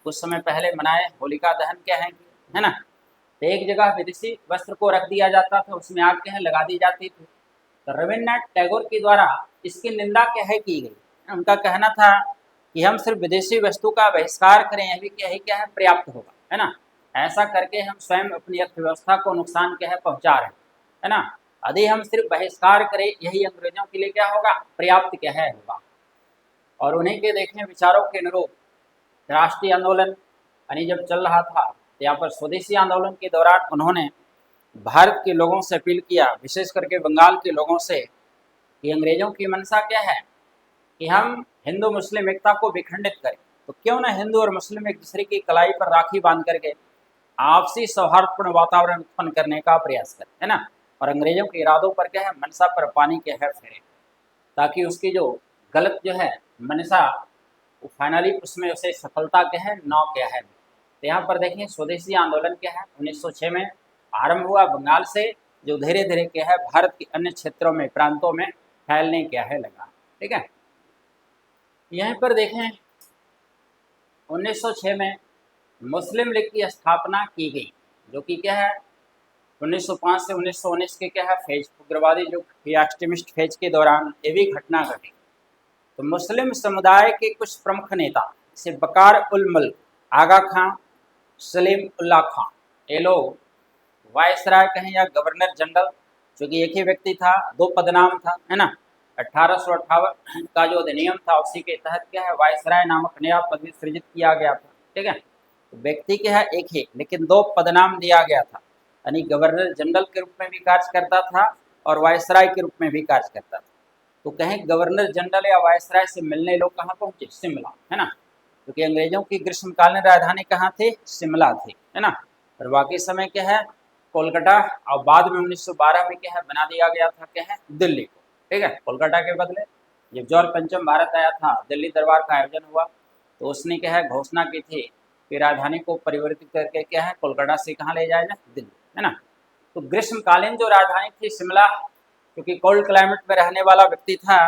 कुछ समय पहले मनाए, होलिका दहन क्या है ना। तो एक जगह विदेशी वस्त्र को रख दिया जाता था, उसमें आग क्या है? लगा दी जाती थी। तो रविन्द्रनाथ टैगोर के द्वारा इसकी निंदा क्या है? की गई। उनका कहना था कि हम सिर्फ विदेशी वस्तु का बहिष्कार करें यही क्या है? पर्याप्त होगा, है ना। ऐसा करके हम स्वयं अपनी अर्थव्यवस्था को नुकसान क्या है? पहुंचा रहे हैं ना। यदि हम सिर्फ बहिष्कार करें यही अंग्रेजों के लिए क्या होगा? पर्याप्त क्या है? होगा। और उन्हीं के देखने विचारों के अनुरूप राष्ट्रीय आंदोलन यानी जब चल रहा था तो यहाँ पर स्वदेशी आंदोलन के दौरान उन्होंने भारत के लोगों से अपील किया, विशेष करके बंगाल के लोगों से, कि अंग्रेजों की मंशा क्या है? कि हम हिंदू मुस्लिम एकता को विखंडित करें, तो क्यों ना हिंदू और मुस्लिम एक दूसरे की कलाई पर राखी बांध करके आपसी सौहार्दपूर्ण वातावरण उत्पन्न करने का प्रयास करें, है ना। और अंग्रेजों के इरादों पर क्या है? मंशा पर पानी क्या है? फेरे। ताकि उसकी जो गलत जो है मंशा वो फाइनली उसमें उसे सफलता क्या है न क्या है। तो यहाँ पर देखें स्वदेशी आंदोलन क्या है 1906 में आरंभ हुआ बंगाल से, जो धीरे धीरे क्या है भारत के अन्य क्षेत्रों में प्रांतों में फैलने क्या है लगा। ठीक है, यहीं पर देखें 1906 में मुस्लिम लीग की स्थापना की गई, जो कि क्या है 1905 से 1919 के क्या है फेज उग्रवादी जो एक्सट्रीमिस्ट फेज के दौरान ये भी घटना घटी। तो मुस्लिम समुदाय के कुछ प्रमुख नेता जैसे बकार उल मुल्क, आगा खां, सलीम उल्लाह खां, ये लोग वायसराय कहें या गवर्नर जनरल, क्योंकि एक ही व्यक्ति था, दो पदनाम था, है ना। 1858 का जो अधिनियम था उसी के तहत क्या है वायसराय नामक नया पद सृजित किया गया था। ठीक है, तो व्यक्ति क्या है एक ही, लेकिन दो पदनाम दिया गया था, यानी गवर्नर जनरल के रूप में भी कार्य करता था और वायसराय के रूप में भी कार्य करता था। तो कहें गवर्नर जनरल या वायसराय से मिलने लोग कहाँ पहुंचे, शिमला, है ना, क्योंकि अंग्रेजों की ग्रीष्मकालीन राजधानी कहाँ थी, शिमला थी, है ना। और बाकी समय क्या है कोलकाता, और बाद में 1912 में क्या है बना दिया गया था क्या है दिल्ली को। ठीक है, कोलकाता के बदले जब जॉर्ज पंचम भारत आया था, दिल्ली दरबार का आयोजन हुआ, तो उसने क्या है घोषणा की थी कि राजधानी को परिवर्तित करके क्या है कोलकाता से कहाँ ले जाएगा, दिल्ली, है ना। तो ग्रीष्मकालीन जो राजधानी थी शिमला, क्योंकि कोल्ड क्लाइमेट में रहने वाला व्यक्ति था,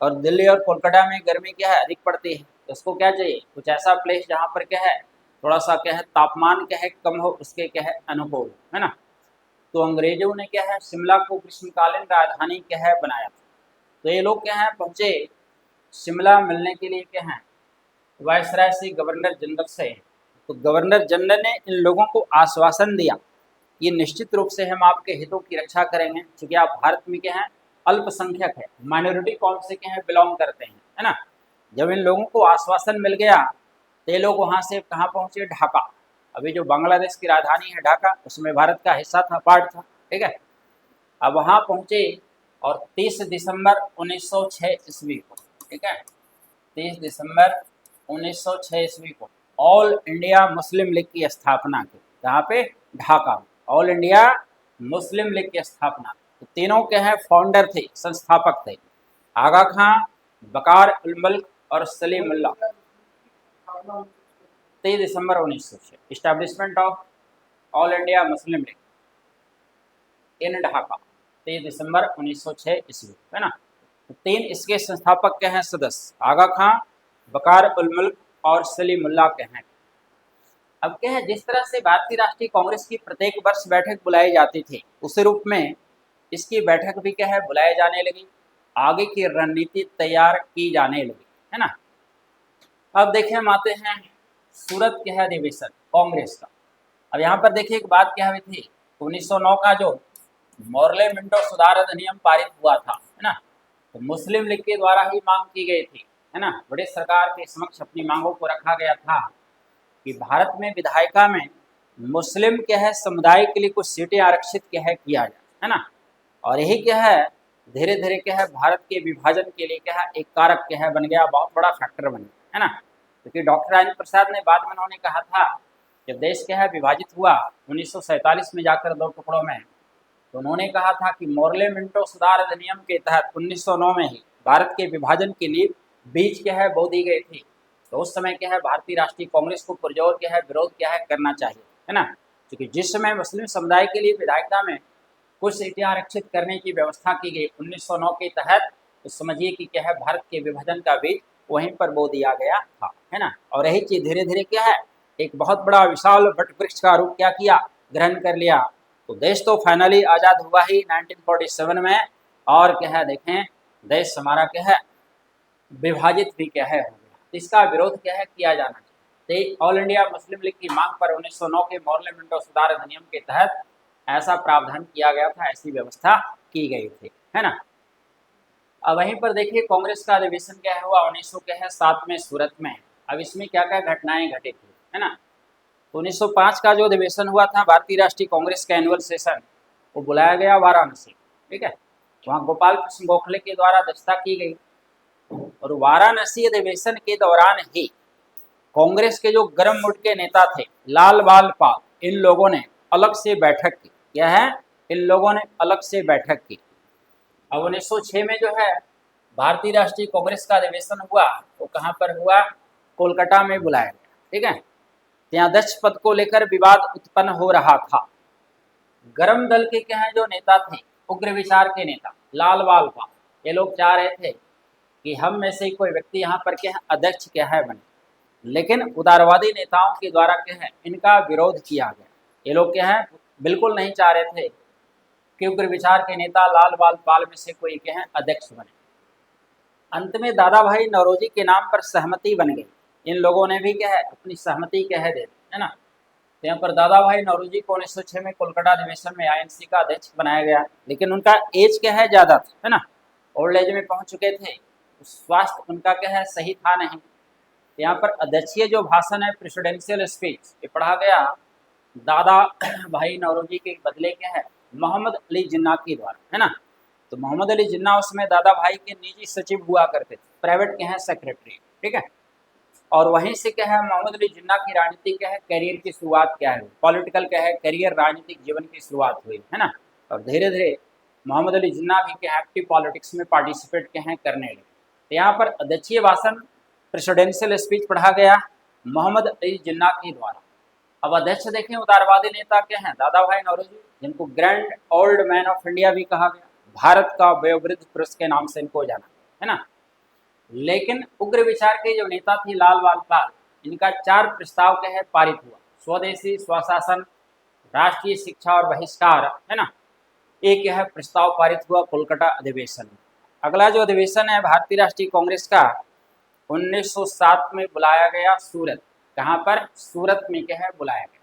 और दिल्ली और कोलकाता में गर्मी क्या है अधिक पड़ती है, तो उसको क्या चाहिए कुछ ऐसा प्लेस जहाँ पर क्या है थोड़ा सा क्या है तापमान क्या है कम हो, उसके क्या है अनुकूल, है ना। तो अंग्रेजों ने क्या है शिमला को ग्रीष्मकालीन राजधानी क्या है बनाया था। तो ये लोग क्या है पहुंचे शिमला मिलने के लिए क्या है वायसराय से, गवर्नर जनरल से। तो गवर्नर जनरल ने इन लोगों को आश्वासन दिया ये निश्चित रूप से हम आपके हितों की रक्षा करेंगे, क्योंकि आप भारत में क्या है अल्पसंख्यक है, माइनॉरिटी कौन से क्या है बिलोंग करते हैं, है ना। जब इन लोगों को आश्वासन मिल गया तो ये लोग वहाँ से कहाँ पहुँचे, ढाका। अभी जो बांग्लादेश की राजधानी है ढाका, उसमें भारत का हिस्सा था, पार्ट था। ठीक है, अब वहाँ पहुँचे और 30 दिसंबर 1906 ईस्वी को, ठीक है 30 दिसंबर 1906 ईस्वी को ऑल इंडिया मुस्लिम लीग की स्थापना की। जहाँ पे ढाका में ऑल इंडिया मुस्लिम लीग की स्थापना। तो तीनों के हैं फाउंडर थे, संस्थापक थे, आगा खां, बकार उल मुल्क और सलीमुल्लाह। 23 दिसंबर 1906 establishment of all India Muslim League in Dhaka, 23 दिसंबर 1906 ईस्वी, है ना। तो तीन इसके संस्थापक के हैं सदस्य, आगा खां, बकार उल मुल्क और सलीमुल्लाह के हैं। अब क्या है जिस तरह से भारतीय राष्ट्रीय कांग्रेस की प्रत्येक वर्ष बैठक बुलाई जाती थी, उसी रूप में इसकी बैठक भी क्या है बुलाई जाने लगी, आगे की रणनीति तैयार की जाने लगी, है ना। अब देखिए हम आते हैं सूरत क्या है अधिवेशन कांग्रेस का। अब यहाँ पर देखिए एक बात क्या हुई थी, 1909 का जो मॉर्ले मिंटो सुधार अधिनियम पारित हुआ था, है ना, तो मुस्लिम लीग के द्वारा ही मांग की गई थी, है ना। ब्रिटिश सरकार के समक्ष अपनी मांगों को रखा गया था कि भारत में विधायिका में मुस्लिम क्या है समुदाय के लिए कुछ सीटें आरक्षित क्या है किया जाए, है ना। और यही क्या है धीरे धीरे क्या है भारत के विभाजन के लिए क्या है एक कारक क्या है बन गया, बहुत बड़ा फैक्टर बन गया, है ना। क्योंकि डॉक्टर राजेंद्र प्रसाद ने बाद में उन्होंने कहा था जब देश क्या है विभाजित हुआ 1947 में जाकर दो टुकड़ों में, तो उन्होंने कहा था कि मॉर्ले मिंटो सुधार अधिनियम के तहत 1909 में ही भारत के विभाजन के लिए बीज क्या है बो दी गई थी। तो उस समय क्या है भारतीय राष्ट्रीय कांग्रेस को पुरजोर क्या है विरोध क्या है करना चाहिए, है ना। क्योंकि जिस समय मुस्लिम समुदाय के लिए विधायिका में कुछ सीटें आरक्षित करने की व्यवस्था की गई 1909 के तहत, तो समझिए कि क्या है भारत के विभाजन का बीज वहीं पर बो दिया गया था, है ना। और यही चीज धीरे धीरे क्या है एक बहुत बड़ा विशाल वट वृक्ष का रूप क्या किया ग्रहण कर लिया। तो देश तो फाइनली आज़ाद हुआ ही 1947 में, और क्या है देखें देश हमारा क्या है विभाजित भी क्या है हो गया। तो इसका विरोध क्या है किया जाना चाहिए। तो ऑल इंडिया मुस्लिम लीग की मांग पर 1909 के मॉर्ले मिंटो सुधार अधिनियम के तहत ऐसा प्रावधान किया गया था, ऐसी व्यवस्था की गई थी, है ना। अब वहीं पर देखिए कांग्रेस का अधिवेशन क्या हुआ 1907 में सूरत में। अब इसमें क्या क्या घटनाएं घटित हुई, है ना। तो 1905 का जो अधिवेशन हुआ था भारतीय राष्ट्रीय कांग्रेस का एनुअल सेशन, वो बुलाया गया वाराणसी, ठीक है। वहाँ गोपाल कृष्ण गोखले के द्वारा अध्यक्षता की गई, और वाराणसी अधिवेशन के दौरान ही कांग्रेस के जो गर्म मुड के नेता थे लाल बाल पाल, इन लोगों ने अलग से बैठक की। क्या है इन लोगों ने अलग से बैठक की। अब 1906 में जो है भारतीय राष्ट्रीय कांग्रेस का अधिवेशन हुआ वो कहाँ पर हुआ? कोलकाता में बुलाया गया। ठीक है, यहाँ अध्यक्ष पद को लेकर विवाद उत्पन्न हो रहा था। गरम दल के क्या है जो नेता थे, उग्र विचार के नेता लाल बाल पाल, ये लोग चाह रहे थे कि हम में से कोई व्यक्ति यहाँ पर क्या है अध्यक्ष क्या है बने, लेकिन उदारवादी नेताओं के द्वारा क्या है इनका विरोध किया गया। ये लोग क्या है बिल्कुल नहीं चाह रहे थे कि उग्र विचार के नेता लाल बाल पाल में से कोई क्या है अध्यक्ष बने। अंत में दादा भाई नौरोजी के नाम पर सहमति बन गई। इन लोगों ने भी क्या है अपनी सहमति कह दे, है ना। तो यहाँ पर दादा भाई नौरोजी को 1906 में कोलकाता अधिवेशन में आईएनसी का अध्यक्ष बनाया गया, लेकिन उनका एज क्या है ज़्यादा था, है ना, ओल्ड एज में पहुंच चुके थे, स्वास्थ्य उनका क्या है सही था नहीं। यहाँ पर अध्यक्षीय जो भाषण है प्रेसिडेंशियल स्पीच ये पढ़ा गया दादा भाई नौरोजी के बदले क्या है मोहम्मद अली जिन्ना के द्वारा, है ना। तो मोहम्मद अली जिन्ना उसमें दादा भाई के निजी सचिव हुआ करते थे, प्राइवेट के हैं सेक्रेटरी। ठीक है, और वहीं से क्या है मोहम्मद अली जिन्ना की राजनीति क्या है करियर की शुरुआत क्या है, पॉलिटिकल क्या है करियर राजनीतिक जीवन की शुरुआत हुई, है ना। और धीरे धीरे मोहम्मद अली जिन्ना भी क्या एक्टिव पॉलिटिक्स में पार्टिसिपेट क्या है करने लगे। तो यहाँ पर अध्यक्षीय भाषण प्रेसिडेंशियल स्पीच पढ़ा गया मोहम्मद अली जिन्ना के द्वारा। अब अध्यक्ष देखें उदारवादी नेता क्या हैं दादा भाई नौरोजी, जिनको grand old man of India भी कहा गया, भारत का वयोवृद्ध पुरुष के नाम से इनको जाना, है ना। लेकिन उग्र विचार के जो नेता थे लाल बाल पाल, इनका 4 प्रस्ताव क्या है पारित हुआ, स्वदेशी, स्वशासन, राष्ट्रीय शिक्षा और बहिष्कार, है ना। एक यह प्रस्ताव पारित हुआ कोलकाता अधिवेशन में। अगला जो अधिवेशन है भारतीय राष्ट्रीय कांग्रेस का 1907 में बुलाया गया सूरत। कहाँ पर? सूरत में क्या है बुलाया गया।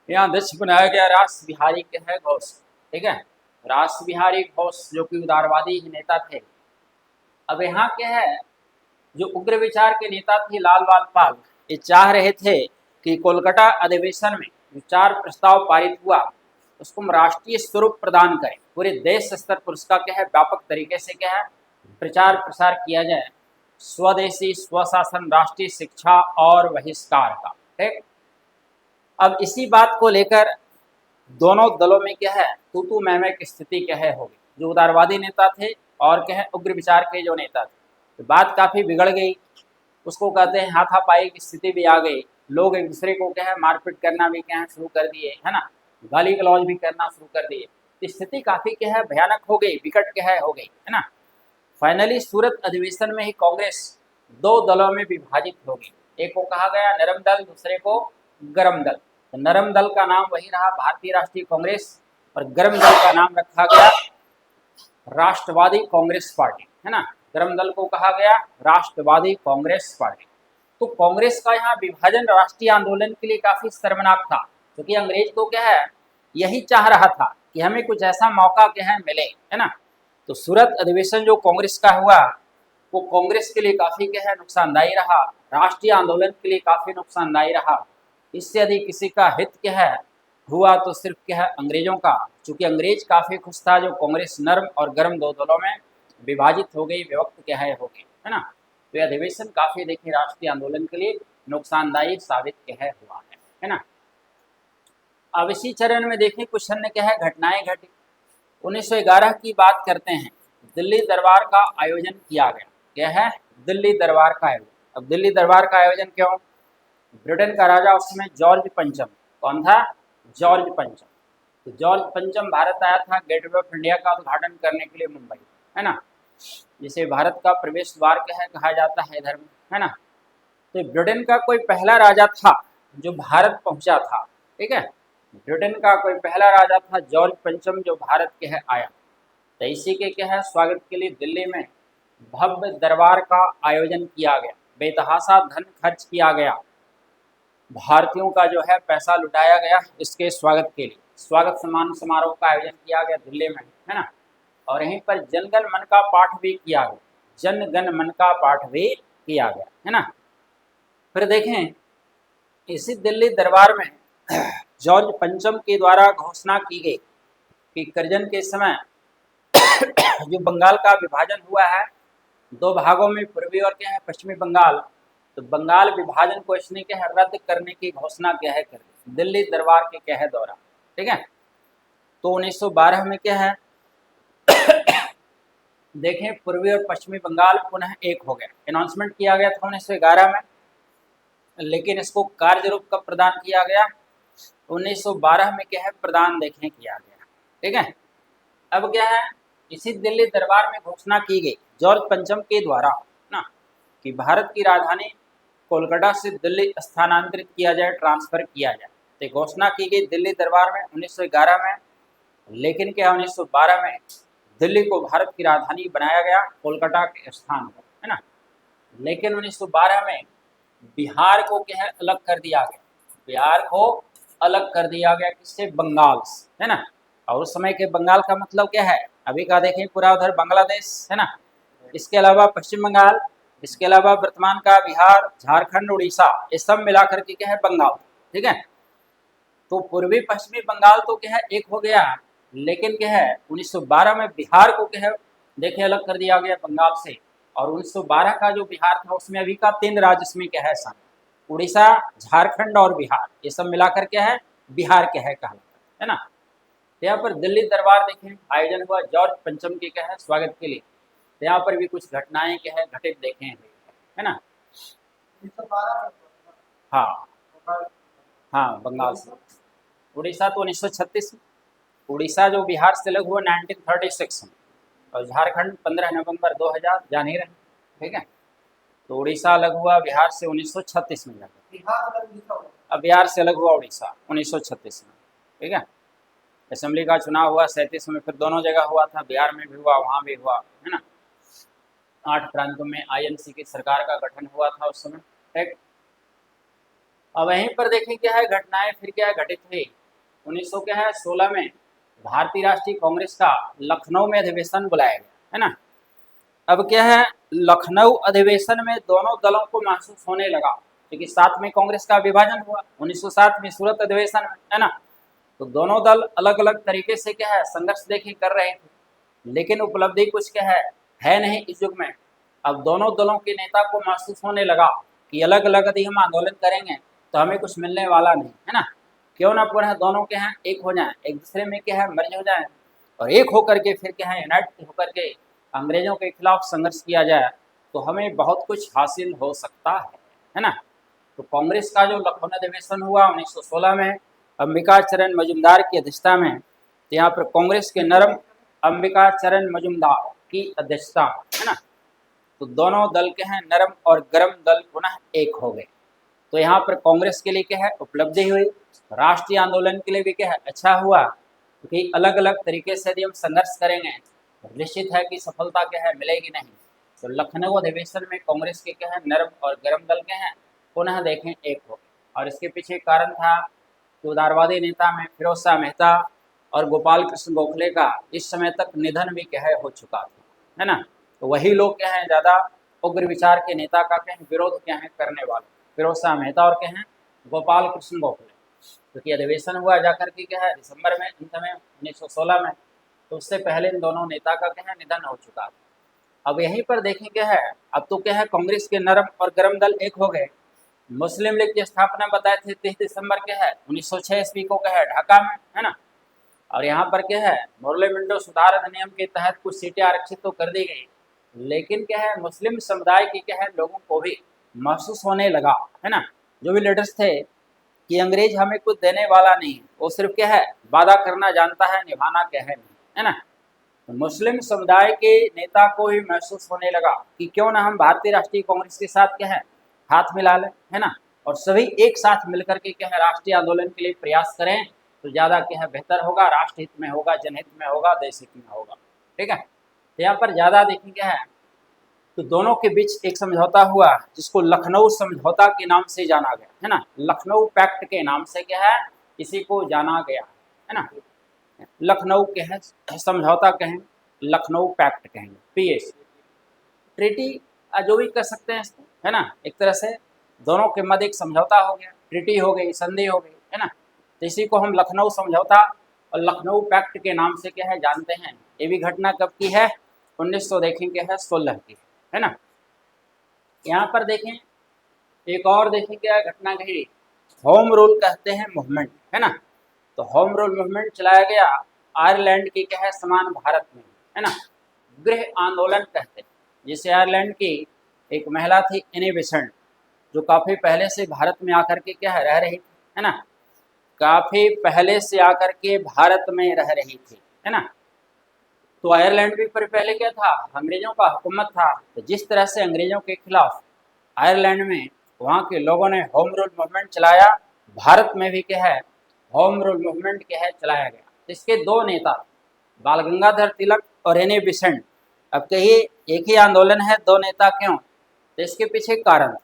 यहाँ अध्यक्ष बनाया गया रास बिहारी के है घोष। ठीक है, रास बिहारी घोष जो कि उदारवादी नेता थे। अब यहाँ क्या है जो उग्र विचार के नेता थे लाल बाल पाल, ये चाह रहे थे कि कोलकाता अधिवेशन में जो 4 प्रस्ताव पारित हुआ उसको हम राष्ट्रीय स्वरूप प्रदान करें, पूरे देश स्तर पर उसका क्या है व्यापक तरीके से क्या है प्रचार प्रसार किया जाए, स्वदेशी, स्वशासन, राष्ट्रीय शिक्षा और बहिष्कार का। ठीक, अब इसी बात को लेकर दोनों दलों में क्या है तू मैं की स्थिति क्या है होगी। जो उदारवादी नेता थे और क्या है उग्र विचार के जो नेता थे, तो बात काफ़ी बिगड़ गई। उसको कहते हैं हाथापाई की स्थिति भी आ गई। लोग एक दूसरे को क्या है मारपीट करना भी क्या है शुरू कर दिए, है ना, गाली गलौज भी करना शुरू कर दिए। स्थिति काफ़ी क्या है भयानक हो गई, विकट क्या है हो गई, है ना। फाइनली सूरत अधिवेशन में ही कांग्रेस 2 दलों में विभाजित हो गई। एक को कहा गया नरम दल, दूसरे को गरम दल। तो नरम दल का नाम वही रहा भारतीय राष्ट्रीय कांग्रेस और गरम दल का नाम रखा गया राष्ट्रवादी कांग्रेस पार्टी, है ना। गरम दल को कहा गया राष्ट्रवादी कांग्रेस पार्टी। तो कांग्रेस का यहाँ विभाजन राष्ट्रीय आंदोलन के लिए काफी शर्मनाक था, क्योंकि अंग्रेज को क्या है यही चाह रहा था कि हमें कुछ ऐसा मौका क्या है मिले, है ना। तो सूरत अधिवेशन जो कांग्रेस का हुआ वो कांग्रेस के लिए काफी क्या है नुकसानदायी रहा, राष्ट्रीय आंदोलन के लिए काफी नुकसानदायी रहा। इससे यदि किसी का हित क्या है हुआ तो सिर्फ क्या है अंग्रेजों का, चूंकि अंग्रेज काफी खुश था जो कांग्रेस नर्म और गर्म 2 दलों में विभाजित हो गई, विभक्त क्या है हो गई, है ना। तो यह अधिवेशन काफी देखिए राष्ट्रीय आंदोलन के लिए नुकसानदायी साबित क्या है हुआ है ना। अब इसी चरण में देखें कुछ अन्य क्या है घटनाएं घटी। 1911 की बात करते हैं, दिल्ली दरबार का आयोजन किया गया। क्या है? दिल्ली दरबार का आयोजन। अब दिल्ली दरबार का आयोजन क्यों? ब्रिटेन का राजा उस समय जॉर्ज पंचम। कौन था? जॉर्ज पंचम। तो जॉर्ज पंचम भारत आया था गेटवे ऑफ इंडिया का उद्घाटन करने के लिए मुंबई, है ना, जिसे भारत का प्रवेश द्वार क्या है कहा जाता है इधर में, है ना। तो ब्रिटेन का कोई पहला राजा था जो भारत पहुंचा था। ठीक है, ब्रिटेन का कोई पहला राजा था जॉर्ज पंचम जो भारत के है आया। तो इसी के क्या है स्वागत के लिए दिल्ली में भव्य दरबार का आयोजन किया गया, बेतहाशा धन खर्च किया गया, भारतीयों का जो है पैसा लुटाया गया इसके स्वागत के लिए। स्वागत सम्मान समारोह का आयोजन किया गया दिल्ली में, है ना। और यहीं पर जनगण मन का पाठ भी किया गया, जनगण मन का पाठ भी किया गया, है ना। फिर देखें इसी दिल्ली दरबार में जॉर्ज पंचम के द्वारा घोषणा की गई कि करजन के समय जो बंगाल का विभाजन हुआ है 2 भागों में, पूर्वी और क्या है पश्चिमी बंगाल, तो बंगाल विभाजन को इसने क्या है रद्द करने की घोषणा क्या है कर दी दिल्ली दरबार के क्या है दौरान। ठीक है, तो 1912 में क्या है देखें पूर्वी और पश्चिमी बंगाल पुनः एक हो गया। अनाउंसमेंट किया गया था 1911 में, लेकिन इसको कार्य रूप कब प्रदान किया गया? 1912 में क्या है प्रदान देखें किया गया। ठीक है, अब क्या है, इसी दिल्ली दरबार में घोषणा की गई जॉर्ज पंचम के द्वारा ना कि भारत की राजधानी कोलकाता से दिल्ली स्थानांतरित किया जाए, ट्रांसफर किया जाए। तो घोषणा की गई दिल्ली दरबार में 1911 में, लेकिन क्या 1912 में दिल्ली को भारत की राजधानी बनाया गया कोलकाता के स्थान पर, है ना। लेकिन 1912 में बिहार को क्या है अलग कर दिया गया, बिहार को अलग कर दिया गया किससे? बंगाल से, है ना। और उस समय के बंगाल का मतलब क्या है? अभी का देखें पूरा उधर बांग्लादेश, है ना। इसके अलावा पश्चिम बंगाल, इसके अलावा वर्तमान का बिहार, झारखंड, उड़ीसा, ये सब मिलाकर के क्या है बंगाल। ठीक है, तो पूर्वी पश्चिमी बंगाल तो क्या है एक हो गया, लेकिन क्या है 1912 में बिहार को क्या है देखे अलग कर दिया गया बंगाल से। और 1912 का जो बिहार था उसमें अभी का 3 राज्य इसमें क्या है शामिल, उड़ीसा, झारखंड और बिहार, ये सब मिलाकर क्या है बिहार क्या है कहलाता है ना। तो यहाँ पर दिल्ली दरबार देखें आयोजन हुआ जॉर्ज पंचम के क्या है स्वागत के लिए। तो यहाँ पर भी कुछ घटनाएं क्या है घटित देखें है ना। हाँ हाँ, बंगाल से। उड़ीसा तो 1936 में, उड़ीसा जो बिहार से अलग हुआ 1936 में, और झारखंड 15 नवंबर 2000 जान ही रहे। ठीक है, तो उड़ीसा अलग हुआ बिहार से 1936 में जाकर, अब बिहार से अलग हुआ उड़ीसा 1936 में। ठीक है, असेंबली का चुनाव हुआ 37 में, फिर दोनों जगह हुआ था, बिहार में भी हुआ वहाँ भी हुआ, है ना। 8 प्रांतों में आईएनसी की सरकार का गठन हुआ था उस समय। ठीक, अब वहीं पर देखें क्या है घटनाएं फिर क्या घटित हुई। 1916 में भारतीय राष्ट्रीय कांग्रेस का लखनऊ में अधिवेशन बुलाया गया, है ना। अब क्या है लखनऊ अधिवेशन में दोनों दलों को महसूस होने लगा, क्योंकि साथ में कांग्रेस का विभाजन हुआ 1907 में सूरत अधिवेशन में, है ना। तो दोनों दल अलग अलग तरीके से क्या है संघर्ष देखे कर रहे थे, लेकिन उपलब्धि कुछ क्या है नहीं इस युग में। अब दोनों दलों के नेता को महसूस होने लगा कि अलग अलग यदि हम आंदोलन करेंगे तो हमें कुछ मिलने वाला नहीं, है ना। क्यों ना पुनः दोनों के हैं एक हो जाएं, एक दूसरे में क्या है मर्ज हो जाएं, और एक होकर के फिर क्या है यूनाइट होकर के अंग्रेजों के खिलाफ संघर्ष किया जाए तो हमें बहुत कुछ हासिल हो सकता है ना। तो कांग्रेस का जो लखनऊ अधिवेशन हुआ 1916 में अंबिका चरण मजूमदार की अध्यक्षता में, तो यहाँ पर कांग्रेस के नरम अंबिका चरण मजूमदार की अध्यक्षता, है ना। तो दोनों दल के हैं नरम और गरम दल पुनः एक हो गए। तो यहाँ पर कांग्रेस के लिए क्या है उपलब्धि हुई, राष्ट्रीय आंदोलन के लिए भी क्या है अच्छा हुआ, क्योंकि अलग अलग तरीके से यदि हम संघर्ष करेंगे तो निश्चित है कि सफलता क्या है मिलेगी नहीं। तो लखनऊ अधिवेशन में कांग्रेस के क्या है नरम और गरम दल के हैं पुनः देखें एक हो गए। और इसके पीछे कारण था कि उदारवादी नेता में फिरोज शाह मेहता और गोपाल कृष्ण गोखले का इस समय तक निधन भी क्या है हो चुका था, है ना। तो वही लोग क्या है ज़्यादा उग्र विचार के नेता का क्या है विरोध क्या है करने वाले, फिरोज शाह मेहता और क्या है गोपाल कृष्ण गोखले। क्योंकि अधिवेशन हुआ जाकर के क्या है दिसंबर में अंत में 1916 में, तो उससे पहले इन दोनों नेता का क्या है निधन हो चुका था। अब यहीं पर देखें क्या है अब तो क्या है कांग्रेस के नरम और गरम दल एक हो गए। मुस्लिम लीग की स्थापना बताए थे 30 दिसंबर के है 1906 ईस्वी को क्या है ढाका में, है ना। और यहाँ पर क्या है मुरली मिंटो सुधार अधिनियम के तहत कुछ सीटें आरक्षित तो कर दी गई, लेकिन क्या है मुस्लिम समुदाय के क्या है लोगों को भी महसूस होने लगा, है ना। जो भी लीडर्स थे कि अंग्रेज हमें कुछ देने वाला नहीं, वो सिर्फ क्या है वादा करना जानता है, निभाना क्या है नहीं, है ना। तो मुस्लिम समुदाय के नेता को ही महसूस होने लगा कि क्यों ना हम भारतीय राष्ट्रीय कांग्रेस के साथ क्या है हाथ मिला लें, है ना। और सभी एक साथ मिलकर के क्या है राष्ट्रीय आंदोलन के लिए प्रयास करें तो ज़्यादा क्या है बेहतर होगा, राष्ट्र हित में होगा, जनहित में होगा, देश हित में होगा। ठीक है, तो यहाँ पर ज़्यादा देखिए क्या है तो दोनों के बीच एक समझौता हुआ जिसको लखनऊ समझौता के नाम से जाना गया, है ना। लखनऊ पैक्ट के नाम से क्या है इसी को जाना गया, है ना। लखनऊ के हैं समझौता कहें, लखनऊ पैक्ट कहेंगे, पीएस ट्रीटी जो भी कर सकते हैं इसको, है ना। एक तरह से दोनों के मध्य एक समझौता हो गया, ट्रीटी हो गई, संधि हो गई, है ना। तो इसी को हम लखनऊ समझौता और लखनऊ पैक्ट के नाम से क्या है जानते हैं। ये भी घटना कब की है 1900 देखेंगे है 16 की, है ना। यहाँ पर देखें एक और देखें क्या घटना घटी, होम रूल कहते हैं मूवमेंट, है ना। तो होम रूल मूवमेंट चलाया गया आयरलैंड की क्या है समान भारत में, है ना। गृह आंदोलन कहते हैं, जिसे आयरलैंड की एक महिला थी एनी बेसेंट, जो काफ़ी पहले से भारत में आकर के क्या है रह रही थी, है ना, काफ़ी पहले से आकर के भारत में रह रही थी, है ना। तो आयरलैंड भी पहले क्या था, अंग्रेजों का हुकूमत था। तो जिस तरह से अंग्रेजों के खिलाफ आयरलैंड में वहाँ के लोगों ने होम रूल मूवमेंट चलाया, भारत में भी क्या है होम रूल मूवमेंट क्या है चलाया गया। तो इसके दो नेता, बाल गंगाधर तिलक और एनी बेसेंट। अब कहिए एक ही आंदोलन है, दो नेता क्यों? तो इसके पीछे कारण,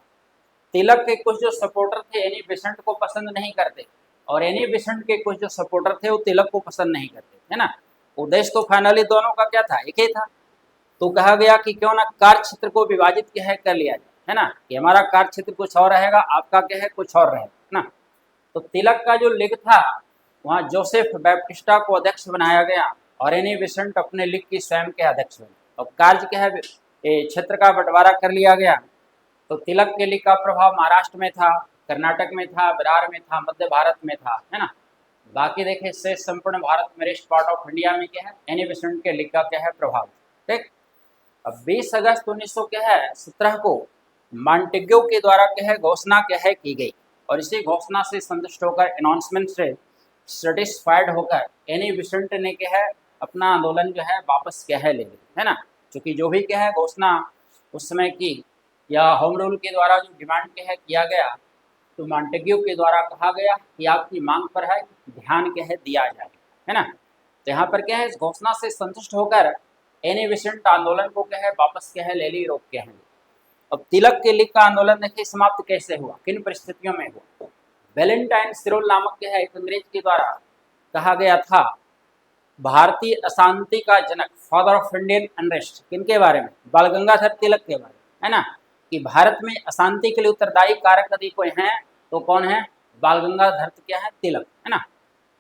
तिलक के कुछ जो सपोर्टर थे एनी बेसेंट को पसंद नहीं करते, और एनी बेसेंट के कुछ जो सपोर्टर थे वो तिलक को पसंद नहीं करते, है ना। उद्देश्य तो फाइनली दोनों का क्या था, एक ही था। तो कहा गया कि क्यों ना कार्य क्षेत्र को विभाजित क्या है कर लिया जाए, है ना, कि हमारा कार्य क्षेत्र कुछ और रहेगा, आपका क्या है कुछ और रहेगा, ना। तो तिलक का जो लीग था वहाँ जोसेफ बैप्टिस्टा को अध्यक्ष बनाया गया, और एनी बेसेंट अपने लीग की स्वयं के अध्यक्ष बने। और कार्य क्या है क्षेत्र का बंटवारा कर लिया गया। तो तिलक के लीग का प्रभाव महाराष्ट्र में था, कर्नाटक में था, बिहार में था, मध्य भारत में था, है ना। बाकी देखें शेष संपूर्ण भारत में रेस्ट पार्ट ऑफ इंडिया में क्या है एनी बेसेंट के लीग का क्या है प्रभाव, ठीक। अब 20 अगस्त 1917 को मॉन्टेग्यू के द्वारा क्या है घोषणा क्या है की गई, और इसी घोषणा से संतुष्ट होकर, अनाउंसमेंट से सेटिस्फाइड होकर एनी बेसेंट ने क्या है अपना आंदोलन जो है वापस क्या है ले लिया, है ना। क्योंकि जो भी क्या है घोषणा उस समय की या होम रूल के द्वारा जो डिमांड क्या है किया गया, तो मॉन्टेग्यू के द्वारा कहा गया कि आपकी मांग पर है ध्यान क्या है दिया जाए, है ना। तो यहाँ पर क्या है इस घोषणा से संतुष्ट होकर एनी बेसेंट आंदोलन को क्या है वापस क्या है ले ली, रोक क्या है। अब तिलक के लीग का आंदोलन देखिए समाप्त कैसे हुआ, किन परिस्थितियों में हुआ। वैलेंटाइन सिरोल नामक क्या है एक अंग्रेज के द्वारा कहा गया था भारतीय अशांति का जनक, फादर ऑफ इंडियन अनरेस्ट, किनके बारे में, बाल गंगाधर तिलक के बारे में, है ना, कि भारत में अशांति के लिए उत्तरदायी कारक यदि कोई हैं तो कौन है, बाल गंगाधर क्या है तिलक, है ना।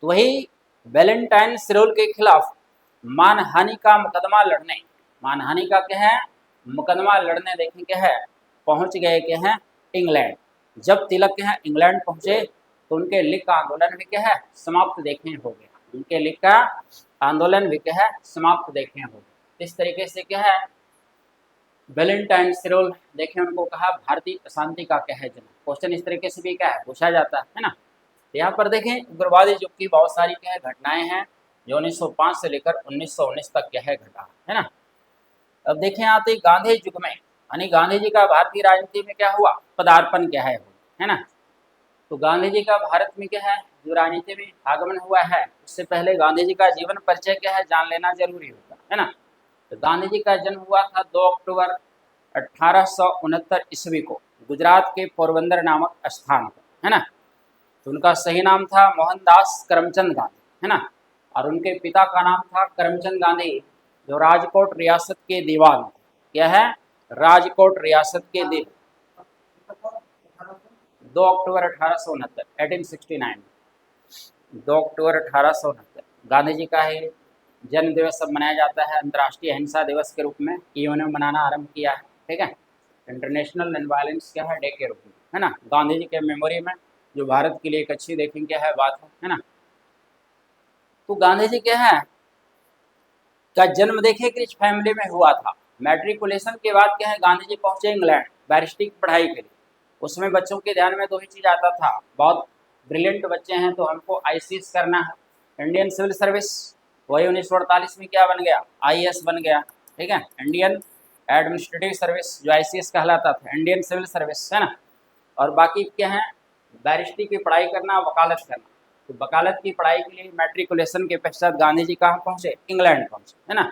तो वही वैलेंटाइन सिरोल के खिलाफ मानहानि का मुकदमा लड़ने, मानहानि का क्या है मुकदमा लड़ने देखें क्या है पहुंच गए क्या है इंग्लैंड। जब तिलक क्या है इंग्लैंड पहुंचे तो उनके लीग का आंदोलन भी क्या है समाप्त देखें हो गया, उनके लीग का आंदोलन भी क्या है समाप्त देखें हो गया। इस तरीके से क्या है वैलेंटाइन सिरोल देखें उनको कहा भारतीय अशांति का क्या है जनक। क्वेश्चन इस तरीके से भी क्या है पूछा जाता है ना। तो यहाँ पर देखें उग्रवादी युग की बहुत सारी क्या है घटनाएं हैं जो 1905 से लेकर 1919 तक क्या है घटा, है ना। अब देखें आते गांधी युग में, यानी गांधी जी का भारतीय राजनीति में क्या हुआ पदार्पण क्या है ना। तो गांधी जी का भारत में क्या है जो राजनीति में आगमन हुआ है, उससे पहले गांधी जी का जीवन परिचय क्या है जान लेना जरूरी होता है ना। तो गांधी जी का जन्म हुआ था 2 अक्टूबर 1869 ईस्वी को गुजरात के पोरबंदर नामक स्थान पर, है ना। तो उनका सही नाम था मोहनदास करमचंद गांधी, है ना, और उनके पिता का नाम था करमचंद गांधी, जो राजकोट रियासत के दीवान थे। क्या है राजकोट रियासत के 2 अक्टूबर 1869 1869 2 अक्टूबर 1869 गांधी जी का ही जन्म दिवस सब मनाया जाता है अंतर्राष्ट्रीय अहिंसा दिवस के रूप में, इन्होंने मनाना आरंभ किया है, ठीक है, इंटरनेशनल नॉन वायलेंस क्या है डे के रूप में, है ना। गांधी जी के मेमोरी में जो भारत के लिए एक अच्छी देखें क्या है बात है ना। तो गांधी जी क्या है का जन्म देखे किस फैमिली में हुआ था। मैट्रिकुलेशन के बाद क्या है गांधी जी पहुंचे इंग्लैंड बैरिस्टिक की पढ़ाई के लिए। उसमें बच्चों के ध्यान में दो ही चीज़ आता था, बहुत ब्रिलियंट बच्चे हैं तो हमको आईसीएस करना है, इंडियन सिविल सर्विस, वही 1948 में क्या बन गया आईएएस बन गया, ठीक है, इंडियन एडमिनिस्ट्रेटिव सर्विस जो आईसीएस कहलाता था, इंडियन सिविल सर्विस, है ना। और बाकी क्या है बैरिस्ट्री की पढ़ाई करना, वकालत करना। तो वकालत की पढ़ाई के लिए मैट्रिकुलेशन के पश्चात गांधी जी कहाँ पहुँचे इंग्लैंड पहुँचे, है ना।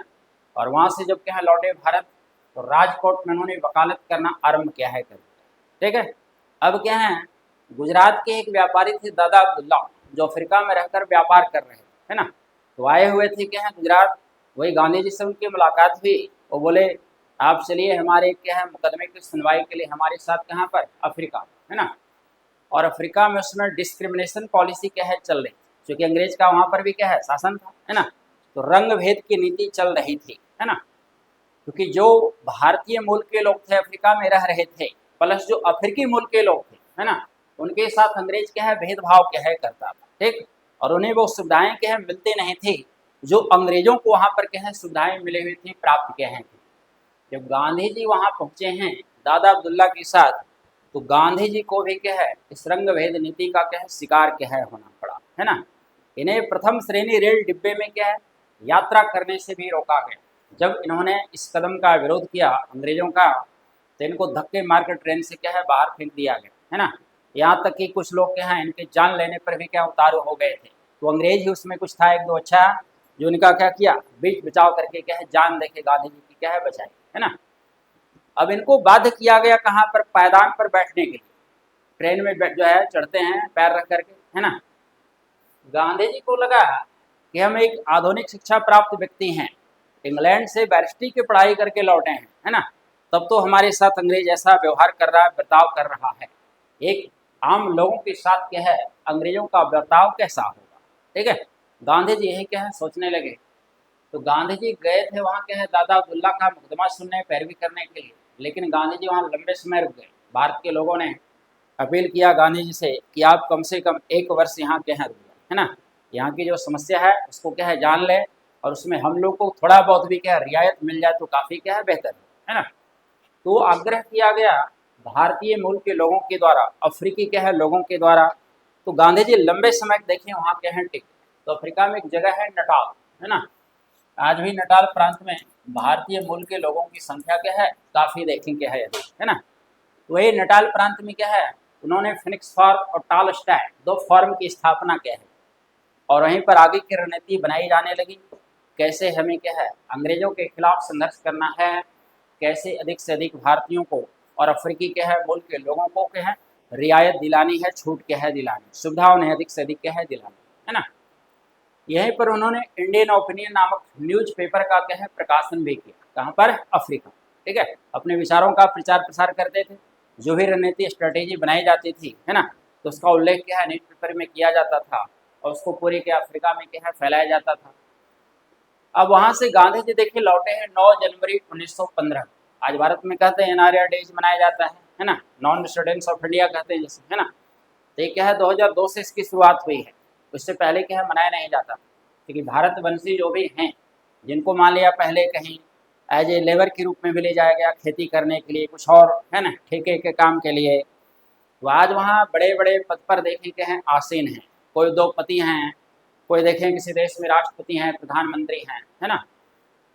और वहाँ से जब क्या है लौटे भारत तो राजकोट में उन्होंने वकालत करना आरंभ किया है कर, ठीक है। अब क्या है गुजरात के एक व्यापारी थे दादा अब्दुल्ला, जो अफ्रीका में रहकर व्यापार कर रहे थे, है ना। तो आए हुए थे क्या है गुजरात, वही गांधी जी से उनकी मुलाकात हुई। वो बोले आप चलिए हमारे क्या है मुकदमे की सुनवाई के लिए हमारे साथ कहाँ पर अफ्रीका, है ना। और अफ्रीका में उसमें डिस्क्रिमिनेशन पॉलिसी क्या है चल रही, क्योंकि अंग्रेज का वहाँ पर भी क्या है शासन था, है ना। तो रंग भेद की नीति चल रही थी, है ना। क्योंकि जो भारतीय मूल के लोग थे अफ्रीका में रह रहे थे, प्लस जो अफ्रीकी मूल के लोग थे, है ना, उनके साथ अंग्रेज क्या है भेदभाव क्या है करता था, ठीक। और उन्हें वो सुविधाएं क्या है मिलती नहीं थी जो अंग्रेजों को वहाँ पर क्या है सुविधाएं मिली हुई थी, प्राप्त किए हैं। जब गांधी जी वहाँ पहुँचे हैं दादा अब्दुल्ला के साथ, तो गांधी जी को भी क्या है इस रंग भेद नीति का क्या है शिकार क्या है होना पड़ा, है ना। इन्हें प्रथम श्रेणी रेल डिब्बे में क्या है यात्रा करने से भी रोका गया। जब इन्होंने इस कदम का विरोध किया अंग्रेजों का, तो इनको धक्के मारकर ट्रेन से क्या है बाहर फेंक दिया गया, है ना। यहाँ तक कि कुछ लोग क्या है इनके जान लेने पर भी क्या उतारू हो गए थे। तो अंग्रेज ही उसमें कुछ था एक दो अच्छा, जो इनका क्या किया बीच बचाव करके क्या है जान देके गांधी जी की क्या है बचाई, है ना। अब इनको बाध्य किया गया कहाँ पर, पायदान पर बैठने के लिए। ट्रेन में जो है चढ़ते हैं पैर रख करके, है ना। गांधी जी को लगा कि हम एक आधुनिक शिक्षा प्राप्त व्यक्ति हैं, इंग्लैंड से बैरिस्ट्री की पढ़ाई करके लौटे हैं, है ना। तब तो हमारे साथ अंग्रेज ऐसा व्यवहार कर रहा है, बर्ताव कर रहा है, एक आम लोगों के साथ क्या है अंग्रेजों का बर्ताव कैसा होगा, ठीक है। गांधी जी यही क्या है सोचने लगे। तो गांधी जी गए थे वहाँ क्या है दादा अब्दुल्ला का मुकदमा सुनने, पैरवी करने के लिए, लेकिन गांधी जी वहाँ लंबे समय रुक गए। भारत के लोगों ने अपील किया गांधी जी से कि आप कम से कम 1 वर्ष यहाँ क्या है रुक जाए, है ना। यहाँ की जो समस्या है उसको क्या है जान ले, और उसमें हम लोग को थोड़ा बहुत भी क्या है रियायत मिल जाए तो काफ़ी क्या है बेहतर है ना। तो आग्रह किया गया भारतीय मूल के लोगों के द्वारा, अफ्रीकी क्या है लोगों के द्वारा। तो गांधी जी लंबे समय देखिए वहाँ क्या है टिके। तो अफ्रीका में एक जगह है नटाल, है ना। आज भी नटाल प्रांत में भारतीय मूल के लोगों की संख्या क्या है काफ़ी देखने के है अधिक, है ना। तो ये नटाल प्रांत में क्या है उन्होंने फिनिक्स फार्म और टाल स्टाइल 2 फॉर्म की स्थापना किया है, और वहीं पर आगे की रणनीति बनाई जाने लगी। कैसे हमें क्या है अंग्रेजों के खिलाफ संघर्ष करना है, कैसे अधिक से अधिक भारतीयों को और अफ्रीकी क्या है मूल के लोगों को क्या है रियायत दिलानी है, छूट क्या है दिलानी, सुविधा उन्हें अधिक से अधिक क्या है दिलानी, है ना। यहीं पर उन्होंने इंडियन ओपिनियन नामक न्यूज़पेपर का क्या है प्रकाशन भी किया। कहाँ पर, अफ्रीका, ठीक है। अपने विचारों का प्रचार प्रसार करते थे, जो भी रणनीति स्ट्रेटेजी बनाई जाती थी, है ना, तो उसका उल्लेख क्या है न्यूज़पेपर में किया जाता था, और उसको पूरे क्या अफ्रीका में क्या है फैलाया जाता था। अब वहाँ से गांधी जी देखिए लौटे हैं 9 जनवरी 1915। आज भारत में कहते हैं एनआरआई डेज मनाया जाता है ना, नॉन रेसिडेंट्स ऑफ इंडिया कहते हैं जैसे, है ना। तो ये क्या है 2002 से इसकी शुरुआत हुई है, उससे पहले क्या है मनाया नहीं जाता, क्योंकि भारतवंशी जो भी हैं जिनको मान लिया पहले कहीं एज ए लेबर के रूप में भी ले जाया गया खेती करने के लिए, कुछ और है ना ठेके के काम के लिए, तो आज वहाँ बड़े बड़े पद पर देखें के हैं आसीन हैं। कोई उद्योगपति हैं, कोई देखें किसी देश में राष्ट्रपति हैं, प्रधानमंत्री हैं, है ना।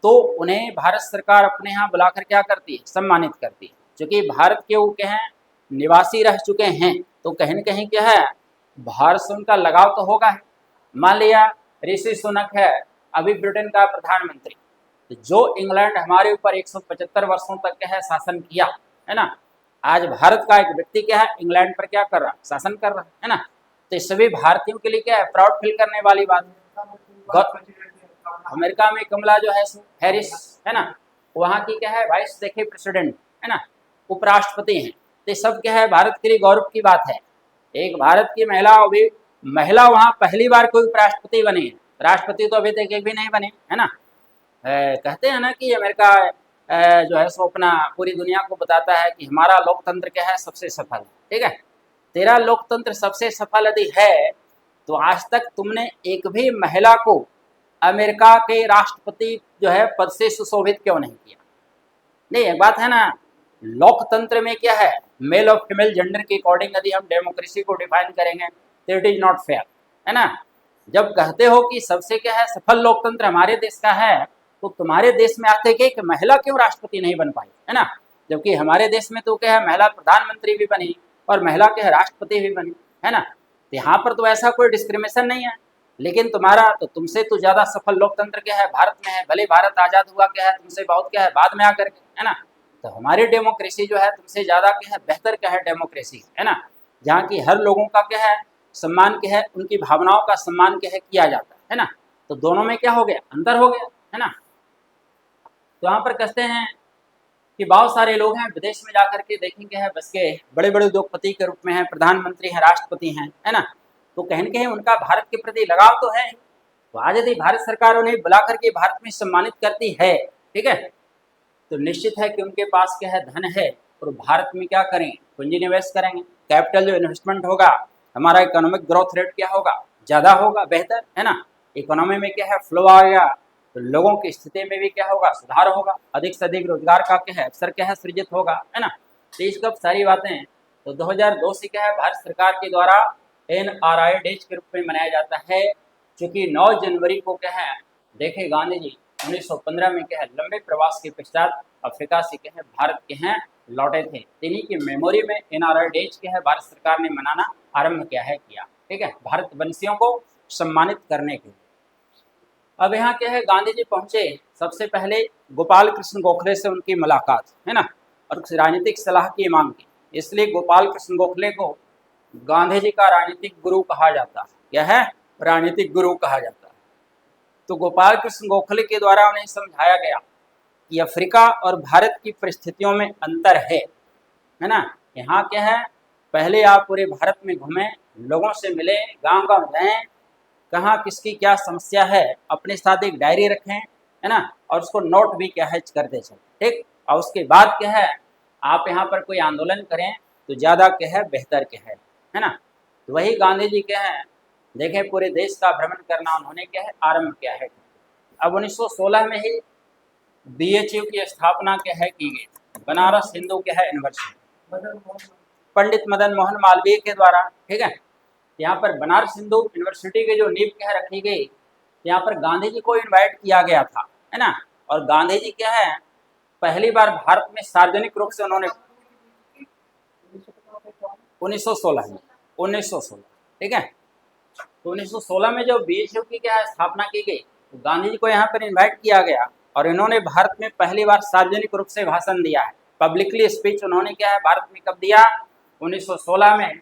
तो उन्हें भारत सरकार अपने यहाँ बुलाकर क्या करती है सम्मानित करती है, क्योंकि भारत के वो क्या हैं निवासी रह चुके हैं, तो कहीं न कहीं क्या है भारत से उनका लगाव तो होगा है। मान लिया ऋषि सुनक है अभी ब्रिटेन का प्रधानमंत्री, तो जो इंग्लैंड हमारे ऊपर 175 वर्षों तक क्या है शासन किया, है ना, आज भारत का एक व्यक्ति क्या है इंग्लैंड पर क्या कर रहा शासन कर रहा है ना। तो इस सभी भारतीयों के लिए क्या है प्राउड फील करने वाली बात है। अमेरिका में कमला जो है हैरिस, है ना, वहाँ की क्या है वाइस देखिए प्रेसिडेंट, है ना, उपराष्ट्रपति हैं। तो सब क्या है भारत के लिए गौरव की बात है। एक भारत की महिला, अभी महिला वहाँ पहली बार कोई उपराष्ट्रपति बनी है, राष्ट्रपति तो अभी तक एक भी नहीं बने, है ना। कहते हैं ना कि अमेरिका जो है सो अपना पूरी दुनिया को बताता है कि हमारा लोकतंत्र क्या है सबसे सफल, ठीक है। तेरा लोकतंत्र सबसे सफल यदि है तो आज तक तुमने एक भी महिला को अमेरिका के राष्ट्रपति जो है पद से सुशोभित क्यों नहीं किया। नहीं एक बात है ना, लोकतंत्र में क्या है मेल और फीमेल जेंडर के अकॉर्डिंग यदि हम डेमोक्रेसी को डिफाइन करेंगे तो इट इज नॉट फेयर, है ना। जब कहते हो कि सबसे क्या है सफल लोकतंत्र हमारे देश का है, तो तुम्हारे देश में आते कि महिला क्यों राष्ट्रपति नहीं बन पाई, है ना। जबकि हमारे देश में तो क्या है महिला प्रधानमंत्री भी बनी और महिला के राष्ट्रपति भी बनी, है ना। तो यहाँ पर तो ऐसा कोई डिस्क्रिमिनेशन नहीं है। लेकिन तुम्हारा तो तुमसे तो ज्यादा सफल लोकतंत्र क्या है भारत में है, भले भारत आजाद हुआ क्या है तुमसे बहुत क्या है बाद में आकर के, है ना। तो हमारी डेमोक्रेसी जो है तुमसे ज़्यादा क्या है बेहतर क्या है डेमोक्रेसी, है ना, जहाँ की हर लोगों का क्या है सम्मान क्या है, उनकी भावनाओं का सम्मान क्या है किया जाता है ना। तो दोनों में क्या हो गया अंतर हो गया, है ना। तो यहाँ पर कहते हैं कि बहुत सारे लोग हैं विदेश में जाकर के देखेंगे है बस के बड़े बड़े उद्योगपति के रूप में है, प्रधानमंत्री हैं, राष्ट्रपति हैं, है ना। तो कहीं न कहीं उनका भारत के प्रति लगाव तो है। तो आज यदि भारत सरकार उन्हें बुला करके भारत में सम्मानित करती है, ठीक है, तो निश्चित है कि उनके पास क्या है धन है, और भारत में क्या करें पूंजी निवेश करेंगे, कैपिटल जो इन्वेस्टमेंट होगा, हमारा इकोनॉमिक ग्रोथ रेट क्या होगा ज़्यादा होगा, बेहतर, है ना। इकोनॉमी में क्या है फ्लो आएगा, तो लोगों की स्थिति में भी क्या होगा, सुधार होगा, अधिक से अधिक रोजगार का क्या है अवसर क्या है सृजित होगा, है ना। तो इस कब सारी बातें। तो 2002 से क्या है भारत सरकार के द्वारा NRI डेज के रूप में मनाया जाता है, क्योंकि 9 जनवरी को क्या है देखे गांधी जी 1915 में क्या है लंबे प्रवास के पश्चात अफ्रीका से क्या है भारत के हैं लौटे थे। इन्हीं की मेमोरी में NRI डेज क्या है भारत सरकार ने मनाना आरंभ क्या है किया, ठीक है, भारतवंशियों को सम्मानित करने के लिए। अब यहाँ क्या है गांधी जी पहुंचे, सबसे पहले गोपाल कृष्ण गोखले से उनकी मुलाकात, है ना, और राजनीतिक सलाह की मांग की। इसलिए गोपाल कृष्ण गोखले को गांधी जी का राजनीतिक गुरु कहा जाता है। क्या है, राजनीतिक गुरु कहा जाता है। तो गोपाल कृष्ण गोखले के द्वारा उन्हें समझाया गया कि अफ्रीका और भारत की परिस्थितियों में अंतर है ना। यहाँ क्या है, पहले आप पूरे भारत में घूमें, लोगों से मिले, गांव गांव जाएं, कहाँ किसकी क्या समस्या है, अपने साथ एक डायरी रखें, है ना, और उसको नोट भी क्या है करते चलें, ठीक। और उसके बाद क्या है आप यहाँ पर कोई आंदोलन करें तो ज़्यादा क्या है बेहतर क्या है ना। तो वही गांधी जी क्या है देखें पूरे देश का भ्रमण करना उन्होंने क्या है आरंभ किया है। अब 1916 में ही BHU की स्थापना क्या है की गई, बनारस हिंदू क्या है यूनिवर्सिटी, पंडित मदन मोहन मालवीय के द्वारा, ठीक है। यहाँ पर बनारस हिंदू यूनिवर्सिटी की जो नींव क्या है रखी गई, यहाँ पर गांधी जी को इनवाइट किया गया था, है ना। और गांधी जी क्या है पहली बार भारत में सार्वजनिक रूप से उन्होंने 1916, ठीक है। तो 1916 में जो BHU की क्या है स्थापना की गई, तो गांधी जी को यहाँ पर इन्वाइट किया गया और इन्होंने भारत में पहली बार सार्वजनिक रूप से भाषण दिया है, पब्लिकली स्पीच उन्होंने क्या है भारत में कब दिया, 1916 में